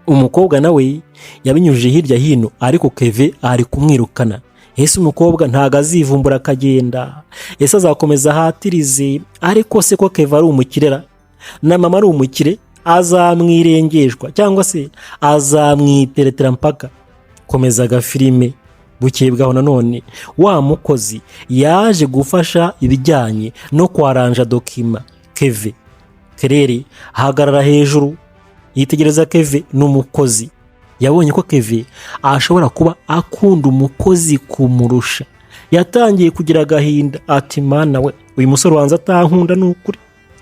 Umukobwa nawe yabinyujije hirya hino, ariko Keve ari kumwirukana. Ese umukobwa ntago azivumbura akagenda, ese azakomeza ahatirize? Ariko se ko Keve ari umukirera na mama ari umukire, azamwirengeshwa cyangwa se azamwiteretera mpaka? Komeza agafilime. Bukeye bwaho nanone wa mukozi yaje gufasha ibijyanye no kwaranja dokima Keve. Kerere ahagarara hejuru yitegereza Keve n'umukozi. Yabonye ko Keve ashobora kuba akunda umukozi kumurusha. Yatangiye kugira agahinda. Ati mana we, uyu musore ubanza atankunda n'ukuri,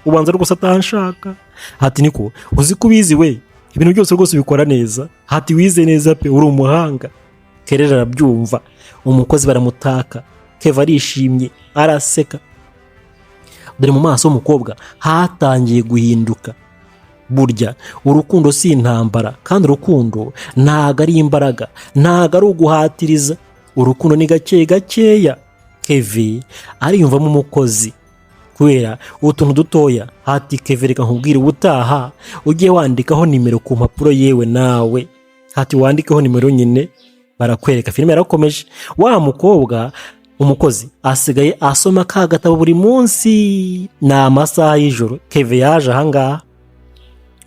ubanza rwose atanshaka. Ati niko uzi kubizi we, ibintu byose rwose bikora neza. Ati wize neza pe, uri umuhanga. Kerere arabyumva, umukozi baramutaka. Keve arishimye araseka. Dore mu maso y'umukobwa hatangiye guhinduka. Burya urukundo si intambara, kandi urukundo ntago ari imbaraga, ntago ari uguhatiriza. Urukundo ni gake gakeya. Keve ariyumvamo umukozi kubera utuntu dutoya. Ati Keve reka nkubwire, ubutaha ugiye wandikaho nimero ku mpapuro, yewe nawe ati wandikeho nimero nyine barakwereka. Filime yarakomeje. Wa mukobwa umukozi asigaye asoma ka gatabo buri munsi, ni amasaha y'ijoro. Keve yaje ahangaha.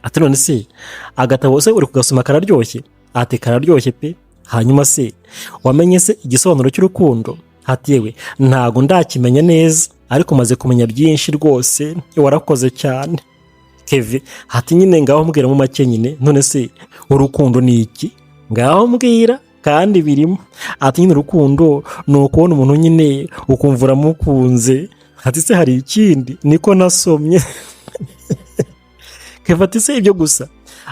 Ati none se agatabo se uri kugasoma kararyoshye? Ati kararyoshye pe. Hanyuma se wamenye se igisobanuro cy'urukundo? Ati yewe ntago ndakimenya neza, ariko maze kumenya byinshi rwose, warakoze cyane. Keve ati nyine ngaho mbwira mu make nyine, none se urukundo ni iki? Ngaho mbwira kandi birimo. Ati nyine urukundo ni ukubona umuntu nyine ukumva uramukunze. Ati se hari ikindi? Niko nasomye. Keve ati se ibyo gusa?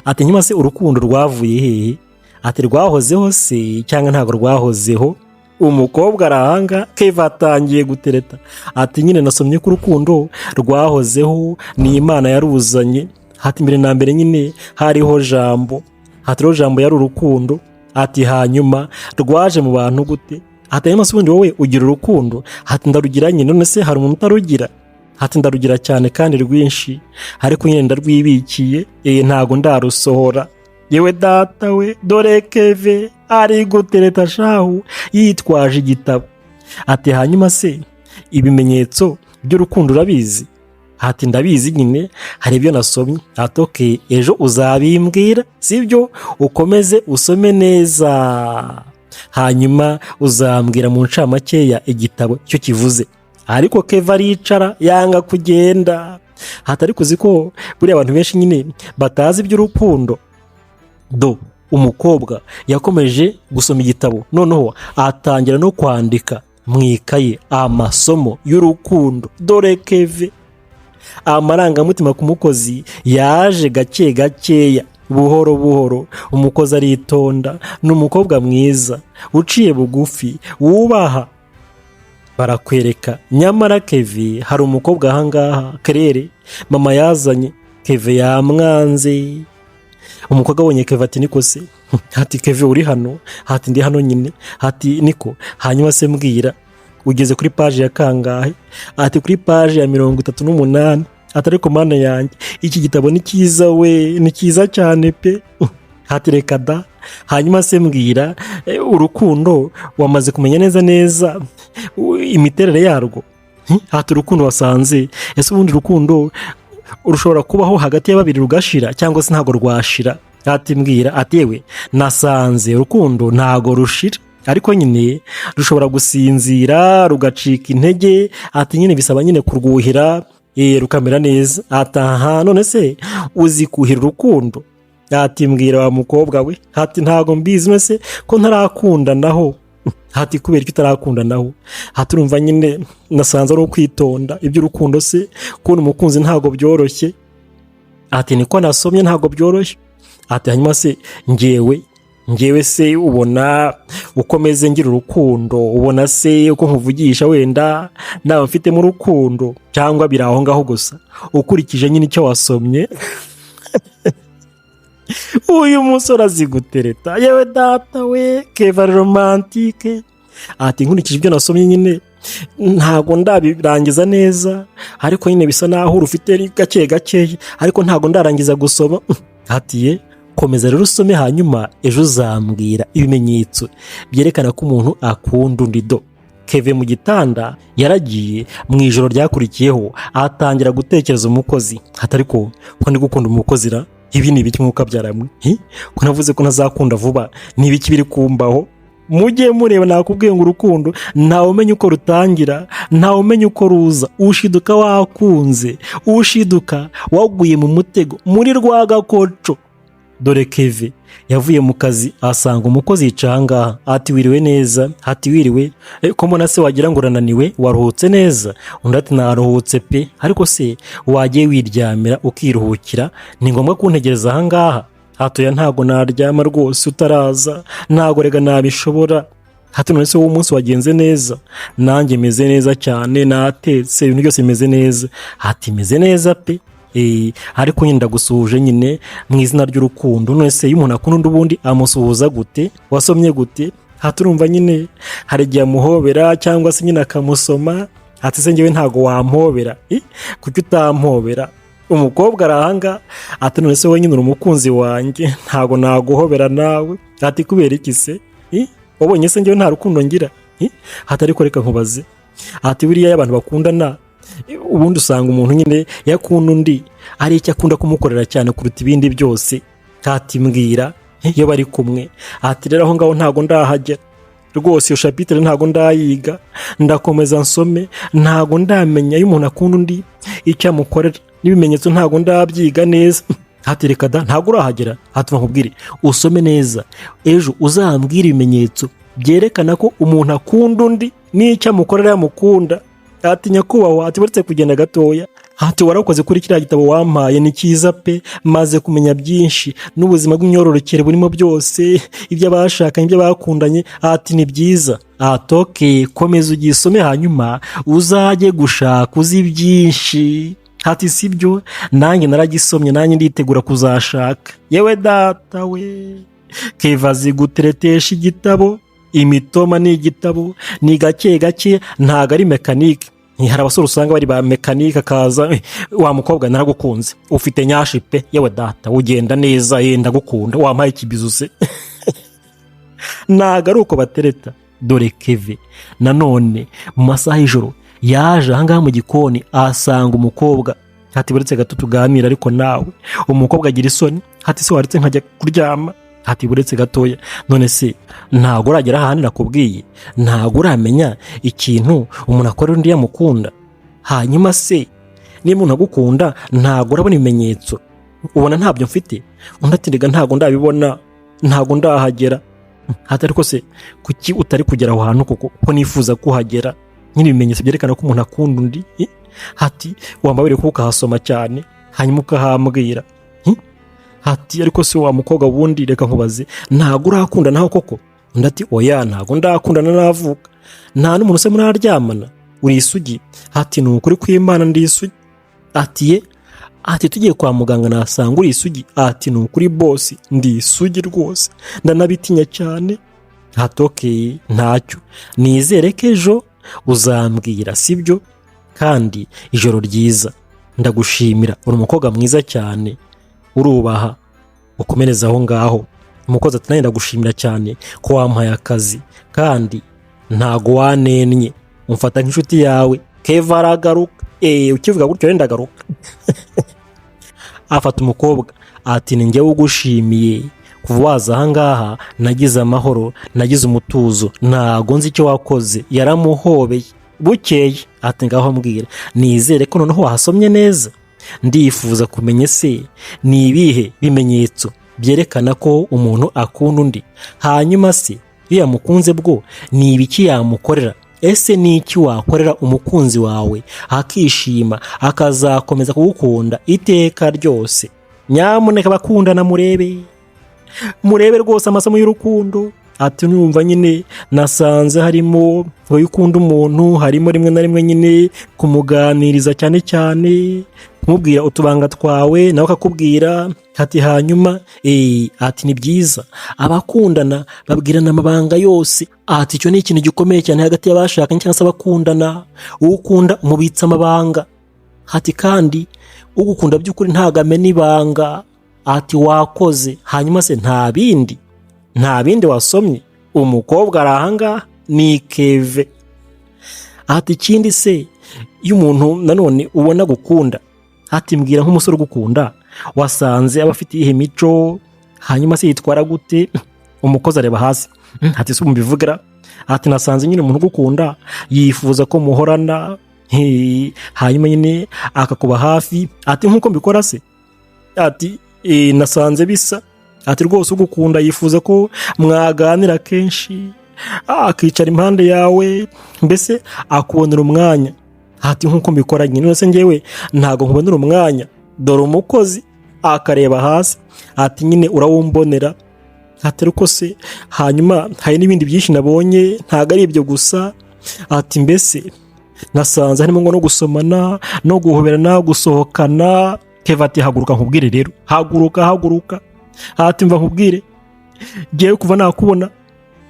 Ati nyuma se urukundo rwavuye hehe? Ati rwahozeho se cyangwa ntabwo rwahozeho? Umukobwa arahanga. Keve atangiye gutereta. Ati nyine nasomye ko urukundo rwahozeho, ni Imana yaruzanye. Ati mbere na mbere nyine hariho jambo. Ati ro jambo yari urukundo. Ati hanyuma rwaje mu bantu gute? Ati nyuma se ubundi wowe ugira urukundo? Ati ndarugira nyine, none se hari umuntu utarugira? Ati ndarugira cyane kandi rwinshi, ariko nyine ndarwibikiye, ntago ndarusohora. Yewe data we, dore Keve ari gutereta shahu yitwaje igitabo. Ati hanyuma se ibimenyetso by'urukundo urabizi? Ati ndabizi nyine, hari ibyo nasomye. Ati okay, ejo uzabimbwira sibyo, ukomeze usome neza, hanyuma uzambwira mu ncamakeya igitabo cyo kivuze. Ariko Keve aricara yanga kugenda. Hatari kuzi ko buri abantu benshi nyine batazi iby'urukundo. Umukobwa yakomeje gusoma igitabo, noneho atangira no kwandika mu ikaye amasomo y'urukundo. Dore Keve amarangamutima ku mukozi yaje gake gakeya, buhoro buhoro. Umukozi aritonda, n'umukobwa mwiza uciye bugufi wubaha. Barakwereka. Nyamara Keve hari umukobwa ahangaha Kerere mama yazanye. Keve yamwanze. Umukobwa abonye Keve ati niko se? Ati Keve uri hano? Ati ndi hano nyine. Ati niko, hanyuma se mbwira ugeze kuri page ya kangahe? Ati kuri page ya 38. Ati ariko mana yanjye iki gitabo ni cyiza we, ni cyiza cyane pe. Ati reka da, hanyuma se mbwira urukundo wamaze kumenya neza neza imiterere yarwo? Ati urukundo wasanze, ese ubundi urukundo urushobora kubaho hagati ya babiri rugashira cyangwa se ntago rwashira? Ati mbwira. Ati yewe nasanze urukundo ntago rushira, ariko nyine rushobora gusinzira rugacika intege. Ati nyine bisaba nyine kurwuhira rukamera neza. Ati aha, none se uzi kuhira urukundo? Ati mbwira wa mukobwa we. Ati ntago mbizi, none se ko ntarakunda naho hati kubera icyo utarakunda naho, hati urumva nyine nasanze ari ukwitonda iby'urukundo se kubona umukunzi ntabwo byoroshye, hati niko nasomye ntabwo byoroshye, hati hanyuma se ngewe se ubona ukomeze ngira urukundo, ubona se uko nkuvugisha wenda nawe mfitemo urukundo cyangwa biri aho ngaho gusa ukurikije nyine icyo wasomye. Uyu musore azi gutereta, yewe data we Keva romantike. Ati nkurikije ibyo nasomye nyine ntago ndabirangiza neza, ariko nyine bisa naho urufite gake gake, ariko ntago ndarangiza gusoma. Ati komeza rero usome, hanyuma ejo uzambwira ibimenyetso byerekana ko umuntu akunda undi. Keve mu gitanda yaragiye mu ijoro ryakurikiyeho atangira gutekereza umukozi. Hatari ko ndi gukunda umukozi ra, ibi ni ibiki mwuka byaramwe, ko navuze ko ntazakunda vuba, ni ibiki biri kumbaho. Mujye mureba, nakubwiye ngo urukundo ntawe umenya uko rutangira, ntawe umenya uko ruza. Ushiduka wakunze, ushiduka waguye mu mutego muri rwagakoco. Dore Keve yavuye mu kazi asanga umukozi yicanga. Ati wiriwe neza, hati wiriwe, ko mbona se wagira ngo urananiwe, waruhutse neza? Undi ati naruhutse pe, ariko se wagiye wiryamira ukiruhukira, ni ngombwa kuntegereza aha ngaha? Hatoya ntago naryama rwose utaraza, ntago rega nabishobora. Hati none se umunsi wagenze neza? Nanjye meze neza cyane, natetse ibintu byose bimeze neza. Hati meze neza pe, ariko nyine ndagusuhuje nyine mu izina ry'urukundo. None se iyo umuntu akunda ubundi amusuhuza gute? Wasomye gute? Hati urumva nyine hari igihe amuhobera cyangwa se nyine akamusoma. Hati se njyewe ntago wampobera, kuki utampobera? Umukobwa arahanga. Ati none se wenyine uri umukunzi wanjye, ntago naguhobera nawe. Ati kubera iki se? Wabonye se njyewe nta rukundo ngira? Hati ariko reka nkubaze, ati buriya y'abantu bakundana ubundi usanga umuntu nyine yakunda undi ari icyo akunda kumukorera cyane kuruta ibindi byose. Hati mbwira iyo bari kumwe. Ati rero aho ngaho ntago ndahagera rwose, iyo chapitre ntago ndayiga, ndakomeza nsome, ntago ndamenya iyo umuntu akunda undi icyo amukorera, n'ibimenyetso ntago ndabyiga neza. Hati reka da ntago urahagera. Hati nkubwire usome neza, ejo uzambwira ibimenyetso byerekana ko umuntu akunda undi n'icyo amukorera yamukunda. Hati nyakubahwa, ati baretse kugenda gatoya, hati warakoze kuri kiriya gitabo wampaye, ni cyiza pe, maze kumenya byinshi n'ubuzima bw'imyororokere burimo byose, ibyo abashakanye, ibyo bakundanye. Hati ni byiza. Atoke komeza ugisome, hanyuma uzajye gushaka uzi byinshi. Hati sibyo, nanjye naragisomye, nanjye nditegura kuzashaka. Yewe data we Keva azi guteretesha igitabo, imitoma ni igitabo, ni gake gake, ntago ari mekanike. Hari abasore usanga bari ba mekanike, akaza wa mukobwa naragukunze, ufite nyashi pe, yewe data ugenda neza, yenda gukunda, wampaye ikibizu se. Ntago ari uko batereta. Dore Keve nanone mu masaha y'ijoro yaje ahangaha mu gikoni asanga umukobwa. Hati buretse gato tuganira ariko nawe. Umukobwa agira isoni. Hati se waretse nkajya kuryama? Hati buretse gatoya, none se ntago uragera ahandi nakubwiye, ntago uramenya ikintu umuntu akorera undi yamukunda? Hanyuma se niba umuntu agukunda ntago urabona ibimenyetso, ubona ntabyo mfite? Undi ati rega ntago ndabibona, ntago ndahagera. Hati ariko se kuki utari kugera aho hantu kuko nifuza kuhagera, nyine ibimenyetso byerekana ko umuntu akunda undi? Hati wambabire ko ukahasoma cyane hanyuma ukahambwira. Hati ariko se wa mukobwa wundi reka nkubaze, ntago urakunda naho koko? Undi ati oya ntago ndakundana navuka, nta n'umuntu se muraryamana, uri isugi? Hati ni ukuri kw'Imana ndi isugi. Ati tugiye kwa muganga nasanga uri isugi? Ati ni ukuri boss ndi isugi rwose, ndanabitinya cyane. Hati okay ntacyo, nizere ko ejo uzambwira sibyo? Kandi ijoro ryiza, ndagushimira, uri umukobwa mwiza cyane, urubaha, ukomereza aho ngaho. Umukozi ati ndagushimira cyane ko wampaye akazi, kandi ntago wanennye, umfata nk'inshuti yawe. Keva aragaruka, ukivuga gutyo wenda agaruka. Afata umukobwa ati ni njyewe ugushimiye, kuva waza aha ngaha nagize amahoro, nagize umutuzo, ntago nzi icyo wakoze. Yaramuhobeye. Bukeye ati ngaho mbwira, nizere ko noneho wahasomye neza, ndifuza kumenya se ni ibihe bimenyetso byerekana ko umuntu akunda undi. Hanyuma se iyo yamukunze bwo ni ibiki yamukorera? Ese ni iki wakorera umukunzi wawe akishima akazakomeza kugukunda iteka ryose? Nyamuneka bakundana murebe rwose amasomo y'urukundo. Ati numva nyine nasanze harimo wowe ukunda umuntu, harimo rimwe na rimwe nyine kumuganiriza cyane cyane, kumubwira utubanga twawe nawe akakubwira. Ati hanyuma ati ni byiza abakundana babwirana amabanga yose. Ati icyo ni ikintu gikomeye cyane hagati y'abashakanye cyangwa se abakundana. Ukunda umubitsa amabanga. Ati kandi ugukunda by'ukuri ntago amena ibanga. Ati wakoze. Hanyuma se nta bindi wasomye? Umukobwa arahanga ni Keve. Ati ikindi se iyo umuntu nanone ubona gukunda, ati mbwira nk'umusore ugukunda wasanze aba afite iyihe mico, hanyuma se yitwara gute? Umukozi areba hasi. Ati se umbivugira? Ati nasanze nyine umuntu ugukunda yifuza ko muhorana, hanyuma nyine akakuba hafi. Ati nkuko mbikora se? Ati nasanze bisa. Ati rwose ugukunda yifuza ko mwaganira kenshi, akicara impande yawe, mbese akubonera umwanya. Ati nkuko mbikora nyine, none se njyewe ntago nkubonera umwanya? Dore umukozi akareba hasi. Ati nyine urawumbonera. Ati ariko se hanyuma hari n'ibindi byinshi nabonye, ntago ari ibyo gusa. Ati mbese nasanze harimo ngo no gusomana, no guhoberana, gusohokana. Keva ati haguruka nkubwire rero, haguruka. Ati mva nkubwire, ngewe kuva nakubona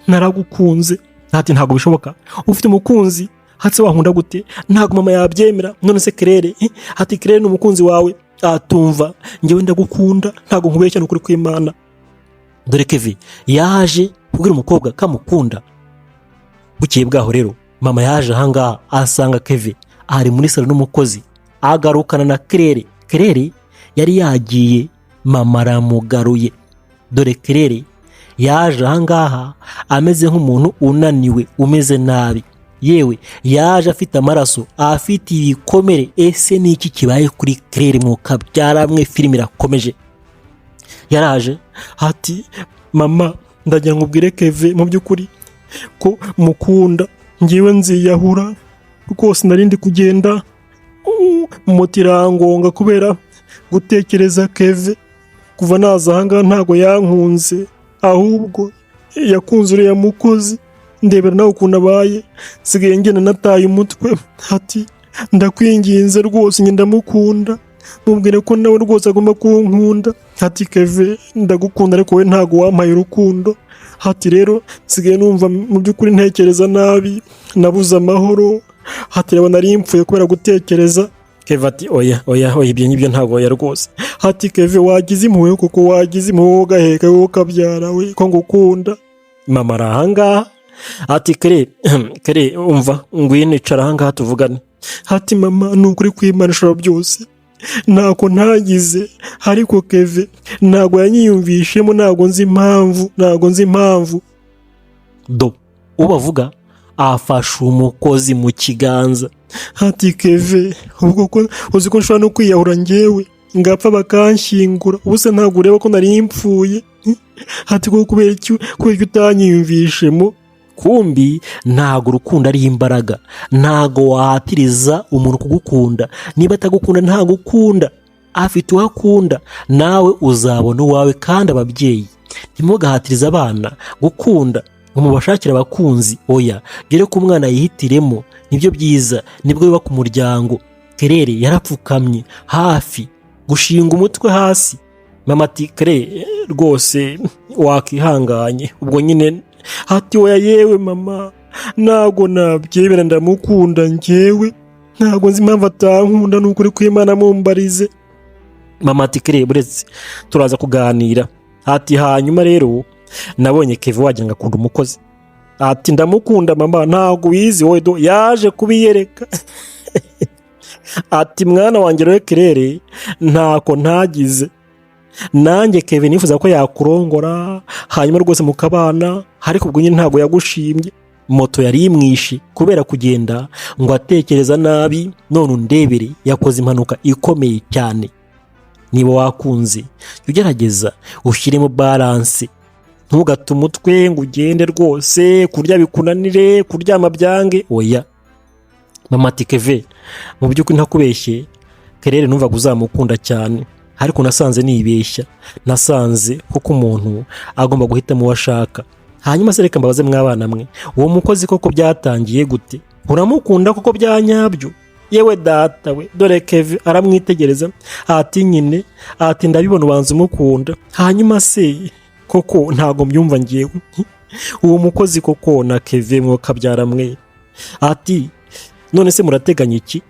naragukunze. Ati ntago bishoboka, ufite umukunzi. Ati se wankunda gute? Ntago mama yabyemera. None se Claire? Ati Claire ni umukunzi wawe. Atumva ngewe ndagukunda, ntago nkubeshya n'ukuri kw'Imana. Dore Keve yaje kubwira umukobwa kamukunda. Bukeye bwaho rero mama yaje ahangaha asanga Keve ari muri salo n'umukozi, agarukana na Claire. Claire yari yagiye, mama aramugaruye. Dore Claire yaje ahangaha ameze nk'umuntu unaniwe, umeze nabi, yewe yaje afite amaraso, afite ibikomere. Ese ni iki kibaye kuri Claire? Mwe filime irakomeje. Yaraje ati mama ndagira nkubwire Keve mu by'ukuri ko mukunda, ngewe nziyahura rwose, narindi kugenda mutirangonga kubera gutekereza Keve. Kuva naza ahangaha ntago yankunze, ahubwo yakunze uriya mukozi. Ndebera nawe ukuntu abaye, sigaye ngenda nataye umutwe. Ati ndakwinginze rwose, njye ndamukunda, mubwire ko nawe rwose agomba kunkunda. Ati Keve ndagukunda ariko we ntago wampaye urukundo. Ati rero sigaye numva mu by'ukuri ntekereza nabi, nabuze amahoro. Ati reba nari mpfuye kubera gutekereza. Keve ati oya ibyo ngibyo ntago oya rwose. Ati Keve wagize impuhwe kuko wagize impuhwe ugaheka wowe ukabyara we ko ngukunda. Mama arahangaha. Ati Claire umva ngwino icara ahangaha tuvugane. Ati mama ni ukuri kw'Imana ishobora byose, ntako ntagize, ariko Keve ntago yanyiyumvishemo, ntago nzi impamvu. Do ubavuga afashe umukozi mu kiganza. Ati Keve ubwo ko uzi ko nshobora no kwiyahura ngewe ngapfa bakanshyingura, ubuse ntago ureba ko nari mpfuye? Ati ko kubera icyo utanyiyumvishemo? Kumbi ntago urukundo ari imbaraga, ntago wahatiriza umuntu kugukunda. Niba atagukunda ntago ukunda, afite uwakunda, nawe uzabona uwawe. Kandi ababyeyi ntimugahatiriza abana gukunda ngo mubashakire abakunzi, oya, gere ko umwana yihitiremo, nibyo byiza, nibwo biba ku muryango. Claire yarapfukamye hafi gushinga umutwe hasi. Mama ati Claire rwose wakihanganye, ubwo nyine. Ati oya yewe mama ntago nabyemera, ndamukunda ngewe, ntago nzi impamvu atankunda, ni ukuri kw'Imana mumbarize. Mama ati Claire buretse turaza kuganira. Ati hanyuma rero nabonye Keve wagira ngo akunda umukozi. Ati ndamukunda mama, ntago uyizi wowe, do yaje kubiyereka. Ati mwana wanjye rero Claire ntako ntagize, nanjye Keve nifuza ko yakurongora hanyuma rwose mukabana, ariko ubwo nyine ntago yagushimye. Moto yari imwishe kubera kugenda ngo atekereza nabi, none undebere yakoze impanuka ikomeye cyane. Niba wakunze ugerageza ushyiremo balance, ntugate umutwe ngo ugende rwose kurya bikunanire kuryama byange oya. Mama ati Keve mu by'ukuri ntakubeshye Kerere numvaga uzamukunda cyane ariko nasanze nibeshya, nasanze kuko umuntu agomba guhitamo uwo ashaka. Hanyuma se reka mbabaze mwabana mwe, uwo mukozi koko byatangiye gute? Uramukunda koko byanyabyo? Yewe data we, dore Keve aramwitegereza ati nyine, ati ndabibona ubanza umukunda. Hanyuma se koko ntago mbyumva ngiyewe uwo mukozi koko na Keve mwokabyara mwe, ati none se murateganya iki?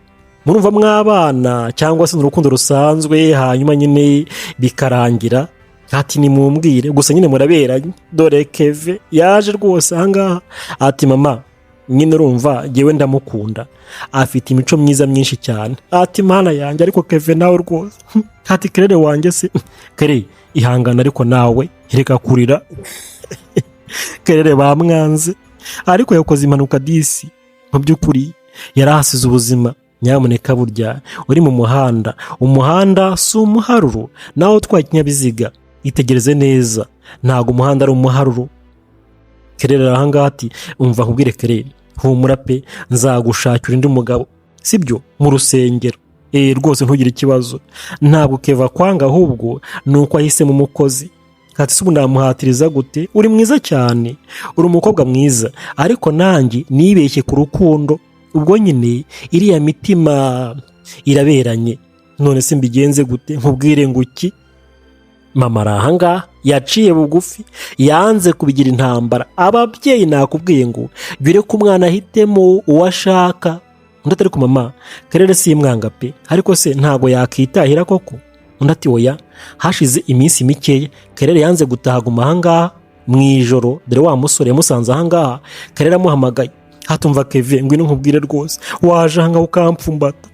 Murumva mwabana cyangwa se n'urukundo rusanzwe hanyuma nyine bikarangira? Ati nimumbwire gusa nyine muraberanye. Dore Keve yaje rwose ahangaha ati mama nyine urumva ngewe ndamukunda, afite imico myiza myinshi cyane. Ati mana yanjye ariko Keve nawe rwose ati Kerere wanjye se Kere ihangana ariko nawe reka kurira Kerere bamwanze ariko yakoze impanuka disi, mu by'ukuri yarahasize ubuzima. Nyamuneka burya uri mu muhanda, umuhanda si umuharuro, nawe utwaye ikinyabiziga itegereze neza, ntago umuhanda ari umuharuro. Kerere ahangaha ati umva nkubwire Kerere, humura pe nzagushakira undi mugabo sibyo mu rusengero. Rwose ntugire ikibazo, ntabwo Keva kwanga ahubwo nuko ahisemo umukozi. Ati se ubu namuhatiriza gute? Uri mwiza cyane, uri umukobwa mwiza, ariko nanjye nibeshye ku rukundo. Ubwo nyine iriya mitima iraberanye, none se mbigenze gute? Nkubwire ngo iki? Mama arahangaha yaciye bugufi, yanze kubigira intambara. Ababyeyi nakubwiye ngo bire ko umwana ahitemo uwo ashaka. Undi atari ku mama Kerere simwanga pe, ariko se ntago yakitahira koko? Undi ati oya, hashize iminsi mikeya Kerere yanze gutahaguma ahangaha mu ijoro, dore wa musore yamusanze ahangaha. Kerere amuhamagaye hatumva Keve ngwino nkubwire rwose waje ahangaha ukampfumbata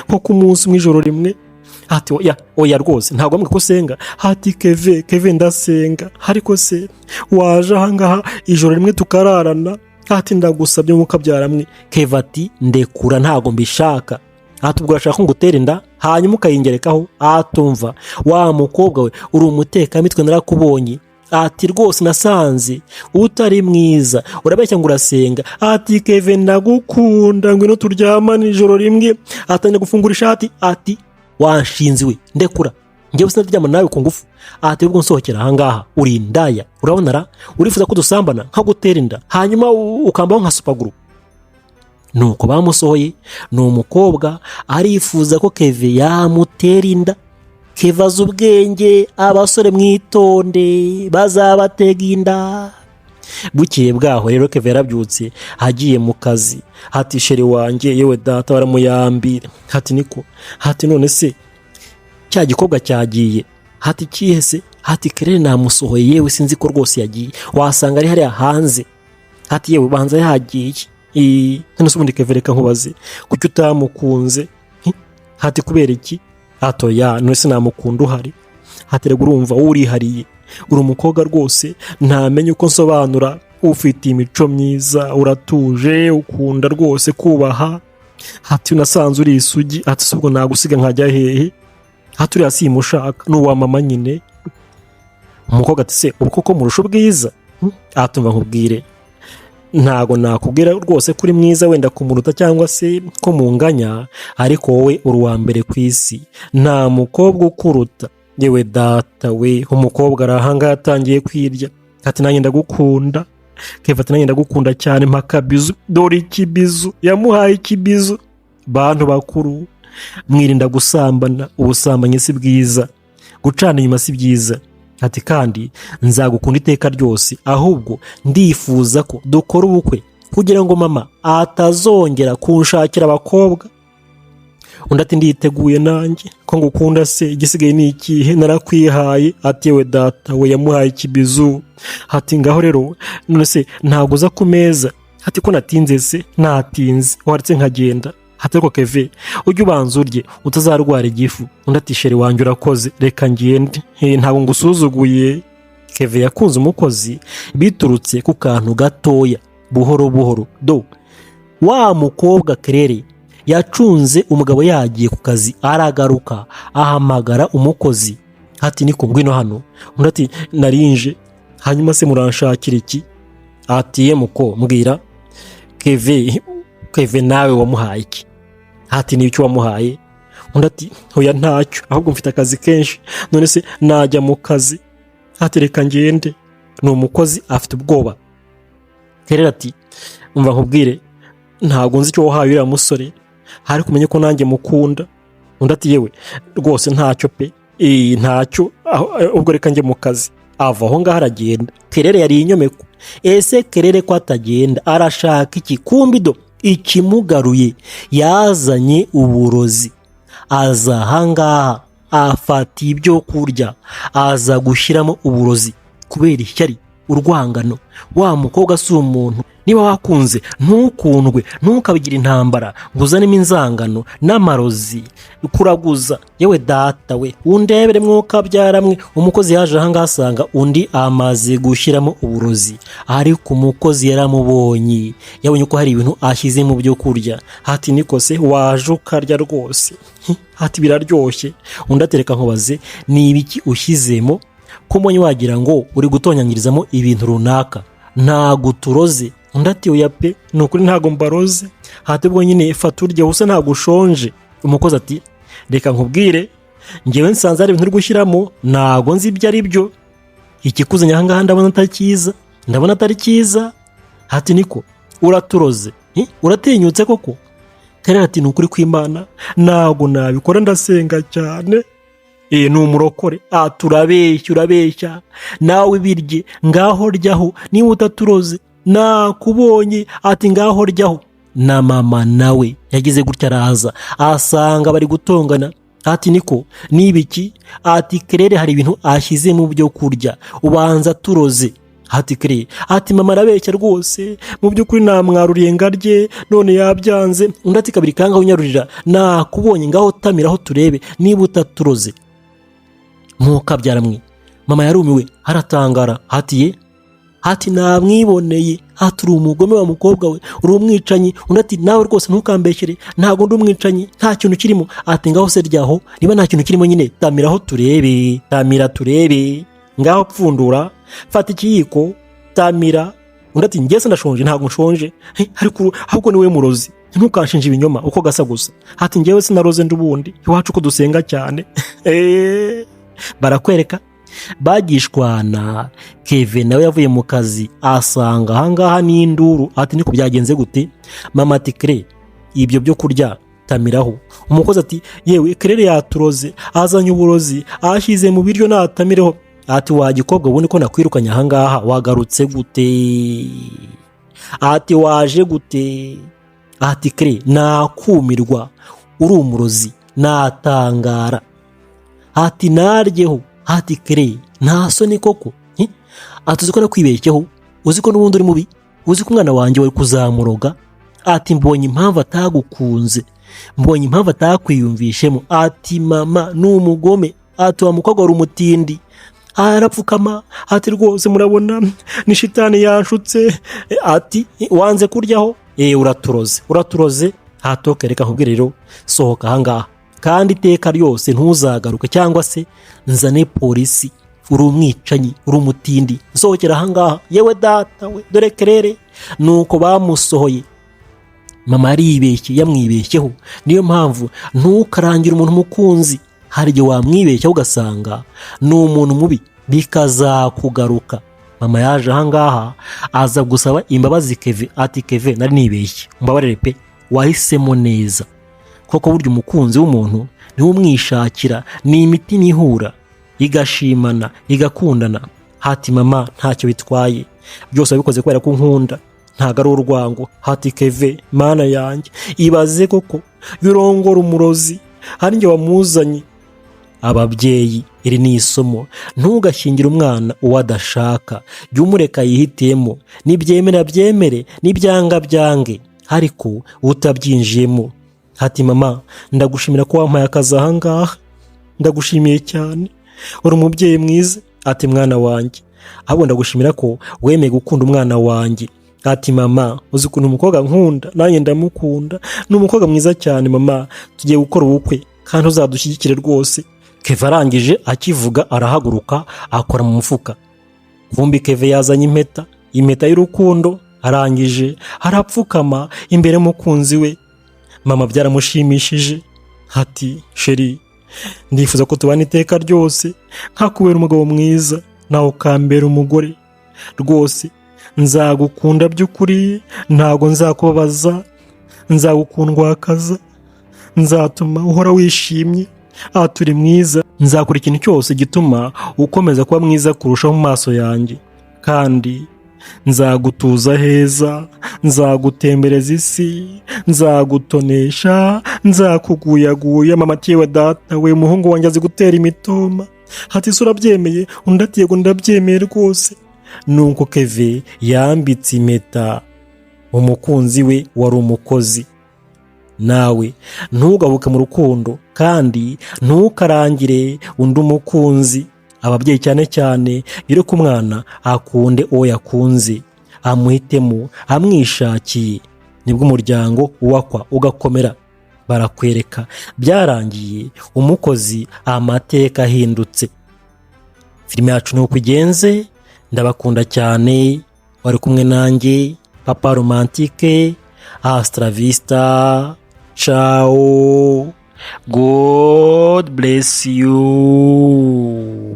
nko ku munsi mu ijoro rimwe. Ati oya rwose ntabwo mbwe ko senga. Ati Keve ndasenga, ariko se waje ahangaha ijoro rimwe tukararana? Ati ndagusabye mukabyara mwe. Keve ati ndekura ntabwo mbishaka. Ati ubwo urashaka ngutera inda hanyuma ukayingerekaho? Atumva wa mukobwa we uri umutekamitwe narakubonye. Ati rwose nasanze utari mwiza, urabeshya ngo urasenga. Ati Keve ndagukunda ngwino turyamane ijoro rimwe. Atanya gufungura ishati ati wanshinzi we ndekura ngewe sinaryama nawe ku ngufu. Ati ubwo nsohokera ahangaha uri indaya, urabona urifuza ko dusambana nka gutera inda hanyuma ukambaho nka supaguru. Nuko bamusohoye, ni umukobwa arifuza ko Keve yamutera inda. Keve azi ubwenge, abasore mwitonde bazabatega inda. Bukeye bwaho rero Keve yarabyutse agiye mu kazi. Ati sheri wanjye yewe data baramuyambira. Ati niko, ati none se cya gikobwa cyagiye? Ati kihese? Ati Kerere namusohoye yewe sinzi ko rwose yagiye, wasanga ari hariya hanze. Ati yewe banza yagiye. None se ubundi Keve reka nkubaze kuki utamukunze? Ati kubera iki? Atoya none se namukunda uhari? Ati rego urumva urihariye, uri umukobwa rwose ntamenye uko nsobanura, ufite imico myiza, uratuje, ukunda rwose kubaha. Ati unasanze uri isugi. Ati se ubwo nagusiga nkajya hehe? Ati uriya simushaka n'uwa mama nyine. Umukobwa ati se ubu koko murusha ubwiza? Atumva nkubwire ntago nakubwira rwose kuri mwiza wenda kumuruta cyangwa se ko munganya, ariko wowe uri uwa mbere ku isi, nta mukobwa ukuruta. Yewe data we, umukobwa arahangaha yatangiye kwirya. Ati nanjye ndagukunda. Keve ati nanjye ndagukunda cyane mpaka bizu. Dore ikibizu, yamuhaye ikibizu. Bantu bakuru mwirinda gusambana, ubusambanyi si bwiza, gucana inyuma si byiza. Ati kandi nzagukunda iteka ryose, ahubwo ndifuza ko dukora ubukwe kugira ngo mama atazongera kunshakira abakobwa. Undi ati nditeguye nanjye ko ngukunda se, igisigaye ni ikihe? Narakwihaye. Ati yewe data we, yamuhaye ikibizu. Ati ngaho rero none se ntabwo uza ku meza? Ati ko natinze se? Natinze, waretse nkagenda. Ati ariko Keve ujye ubanza urye utazarwara igifu. Undi ati sheri wanjye urakoze reka ngende, ntabwo ngusuzuguye. Keve yakunze umukozi biturutse ku kantu gatoya, buhoro buhoro. Wa mukobwa Kerere yacunze umugabo yagiye ku kazi, aragaruka ahamagara umukozi. Ati niko ngwino hano. Undi ati narinje. hanyuma se muranshakira iki? Ati muko mbwira, Keve nawe wamuhaye iki? Ati n'icyo wamuhaye? Undi ati hoya ntacyo, ahubwo mfite akazi kenshi, none se najya mu kazi? Ati reka ngende. Ni umukozi afite ubwoba. Kelele ati umva nkubwire, ntabwo nzi icyo wahaye uriya musore, hari kumenye ko nanjye mukunda. Undi ati yewe rwose ntacyo pe, ntacyo, ubwo reka njye mu kazi. Ava aho ngaho aragenda. Kelele yari inyomeko. Ese Kelele ko atagenda arashaka iki? Kumbido ikimugaruye yazanye uburozi, aza ahangaha afata ibyo kurya aza gushyiramo uburozi kubera ishyari, urwangano. Wa mukobwa si umuntu. Niba wakunze ntukundwe, ntukabigire intambara ngo uzanemo inzangano n'amarozi kuraguza. Yewe data we, undebere mwuka byaramwe. Umukozi yaje ahangaha asanga undi amaze gushyiramo uburozi, ariko umukozi yaramubonye, yabonye ko hari ibintu ashyize mu byo kurya. Hati niko se waje ukarya rwose? Hati biraryoshye. Undi atereka nkubaze, ni ibiki ushyizemo ko mbonye wagira ngo uri gutonyanyirizamo ibintu runaka? Ntago turoze. Undi ati oya pe, ni ukuri ntago mbaroze. Hati ubwo nyine fata urye, usa ntago ushonje. Umukozi ati reka nkubwire, ngewe nsanze hari ibintu uri gushyiramo ntago nzi ibyo ari byo. Ikikuzanye ahangaha ndabona atari cyiza, ndabona atari cyiza. Hati niko uraturoze? Uratinyutse koko? Kelele ati ni ukuri kw'Imana ntago nabikora, ndasenga cyane. Ni umurokore. Urabeshya nawe birye, ngaho ryaho, niba utaturoze nakubonye. Ati ngaho ryaho. Na mama nawe yagize gutya, araza asanga bari gutongana. Ati niko nibiki? Ati Kelele hari ibintu ashyize mu byo kurya, ubanza turoze. Ati Kelele ati mama arabeshya rwose, mu by'ukuri namwaruriye ngarye none yabyanze. Undi ati kabiri kangaho unyarurira, nakubonye ngaho tamiraho turebe niba utaturoze. Mwuka byaramwe. Mama yarumiwe haratangara. Hati namwiboneye. Hati uri umugome wa mukobwa we, uri umwicanyi. Undi ati nawe rwose ntukambeshyere, ntago ndi umwicanyi, nta kintu kirimo. Ati ngaho se ryaho, niba nta kintu kirimo nyine tamiraho turebe, tamira turebe. Ngaho pfundura, fata ikiyiko, tamira. Undi ati njye se ndashonje? Ntago nshonje. Ariko ahubwo ni we murozi, ntukanshinje ibinyoma uko gasa gusa. Hati njyewe sinaroze ndubundi, iwacu ko dusenga cyane. Barakwereka bagishwana. Keve nawe yavuye mu kazi asanga ahangaha n'induru. Ati niko byagenze gute? Mama ati Kelele ibyo byo kurya tamiraho. Umukozi ati yewe Kelele yaturoze, azanye uburozi ashyize mu biryo natamireho. Ati wagikobwa ubundi ko nakwirukanye ahangaha wagarutse gute? Ati waje gute? Ati Kelele nakumirwa, uri umurozi, natangara. Ati naryeho. Ati Kelele nta soni koko? Ati uzi ko nakwibeshyeho, uzi ko n'ubundi uri mubi, uzi ko umwana wanjye wari kuzamuroga. Ati mbonye impamvu atagukunze, mbonye impamvu atakwiyumvishemo. Ati mama ni umugome. Ati wa mukobwa wari umutindi. Arapfukama. Ati rwose murabona ni shitani yanshutse. Ati wanze kuryaho? Uraturoze. Hatoke reka nkubwire rero, sohoka ahangaha kandi iteka ryose ntuzagaruke, cyangwa se nzane polisi. Uri umwicanyi, uri umutindi, sohokera ahangaha. Yewe data we, dore Kelele nuko bamusohoye. Mama yaribeshye, yamwibeshyeho. Niyo mpamvu ntukarangire umuntu umukunzi, hari igihe wamwibeshya ugasanga ni umuntu mubi bikazakugaruka. Mama yaje ahangaha aza gusaba imbabazi Keve. Ati Keve nari nibeshye, mbabarire pe, wahisemo neza. Koko burya umukunzi w'umuntu niwe umwishakira, ni imiti nihura igashimana igakundana. Hati mama ntacyo bitwaye, byose wabikoze kubera ko nkunda, ntago ari urwango. Hati Keve mana yanjye, ibaze koko birongora umurozi, hari njye wamuzanye. Ababyeyi iri ni isomo, ntugashyingire umwana uwo adashaka, jya umureka yihitemo, nibyemera byemere, nibyanga byange, ariko utabyinjiyemo. Hati mama ndagushimira ko wampaye akazi ahangaha, ndagushimiye cyane, uri umubyeyi mwiza. Ati mwana wanjye, ahubwo ndagushimira ko wemeye gukunda umwana wanjye. Ati mama uzi ukuntu umukobwa nkunda, nanjye ndamukunda, ni umukobwa mwiza cyane mama, tugiye gukora ubukwe kandi uzadushyigikire rwose. Keve arangije akivuga arahaguruka akora mu mufuka. Vumbi Keve yazanye impeta y'urukundo, arangije arapfukama imbere y'umukunzi we. Mama byaramushimishije, ati sheri, ndifuza ko tubana iteka ryose, nkakubera umugabo mwiza, nawe ukambera umugore. Rwose nzagukunda by'ukuri, ntago nzakubabaza, nzagukundwakaza, nzatuma uhora wishimye, turi mwiza. Nzakora ikintu cyose gituma ukomeza kuba mwiza kurushaho mu maso yanjye, kandi nzagutuza heza, nzagutembereza isi, nzagutonesha, nzakuguyaguya. Mama ati yewe data we, umuhungu wanjye azi gutera imitoma. Ati se urabyemeye? Undi ati yego ndabyemeye rwose. Nuko Keve yambitse impeta umukunzi we wari umukozi. Nawe ntugabuke mu rukundo, kandi ntukarangire undi umukunzi. Ababyeyi cyane cyane bireke umwana akunde uwo yakunze, amuhitemo amwishakiye, nibwo umuryango wubakwa ugakomera. Barakwereka byarangiye umukozi, amateka ahindutse. Filime yacu nuko igenze. Ndabakunda cyane, wari kumwe nanjye Papa Romantique. Hasta vista, ciao, God bless you.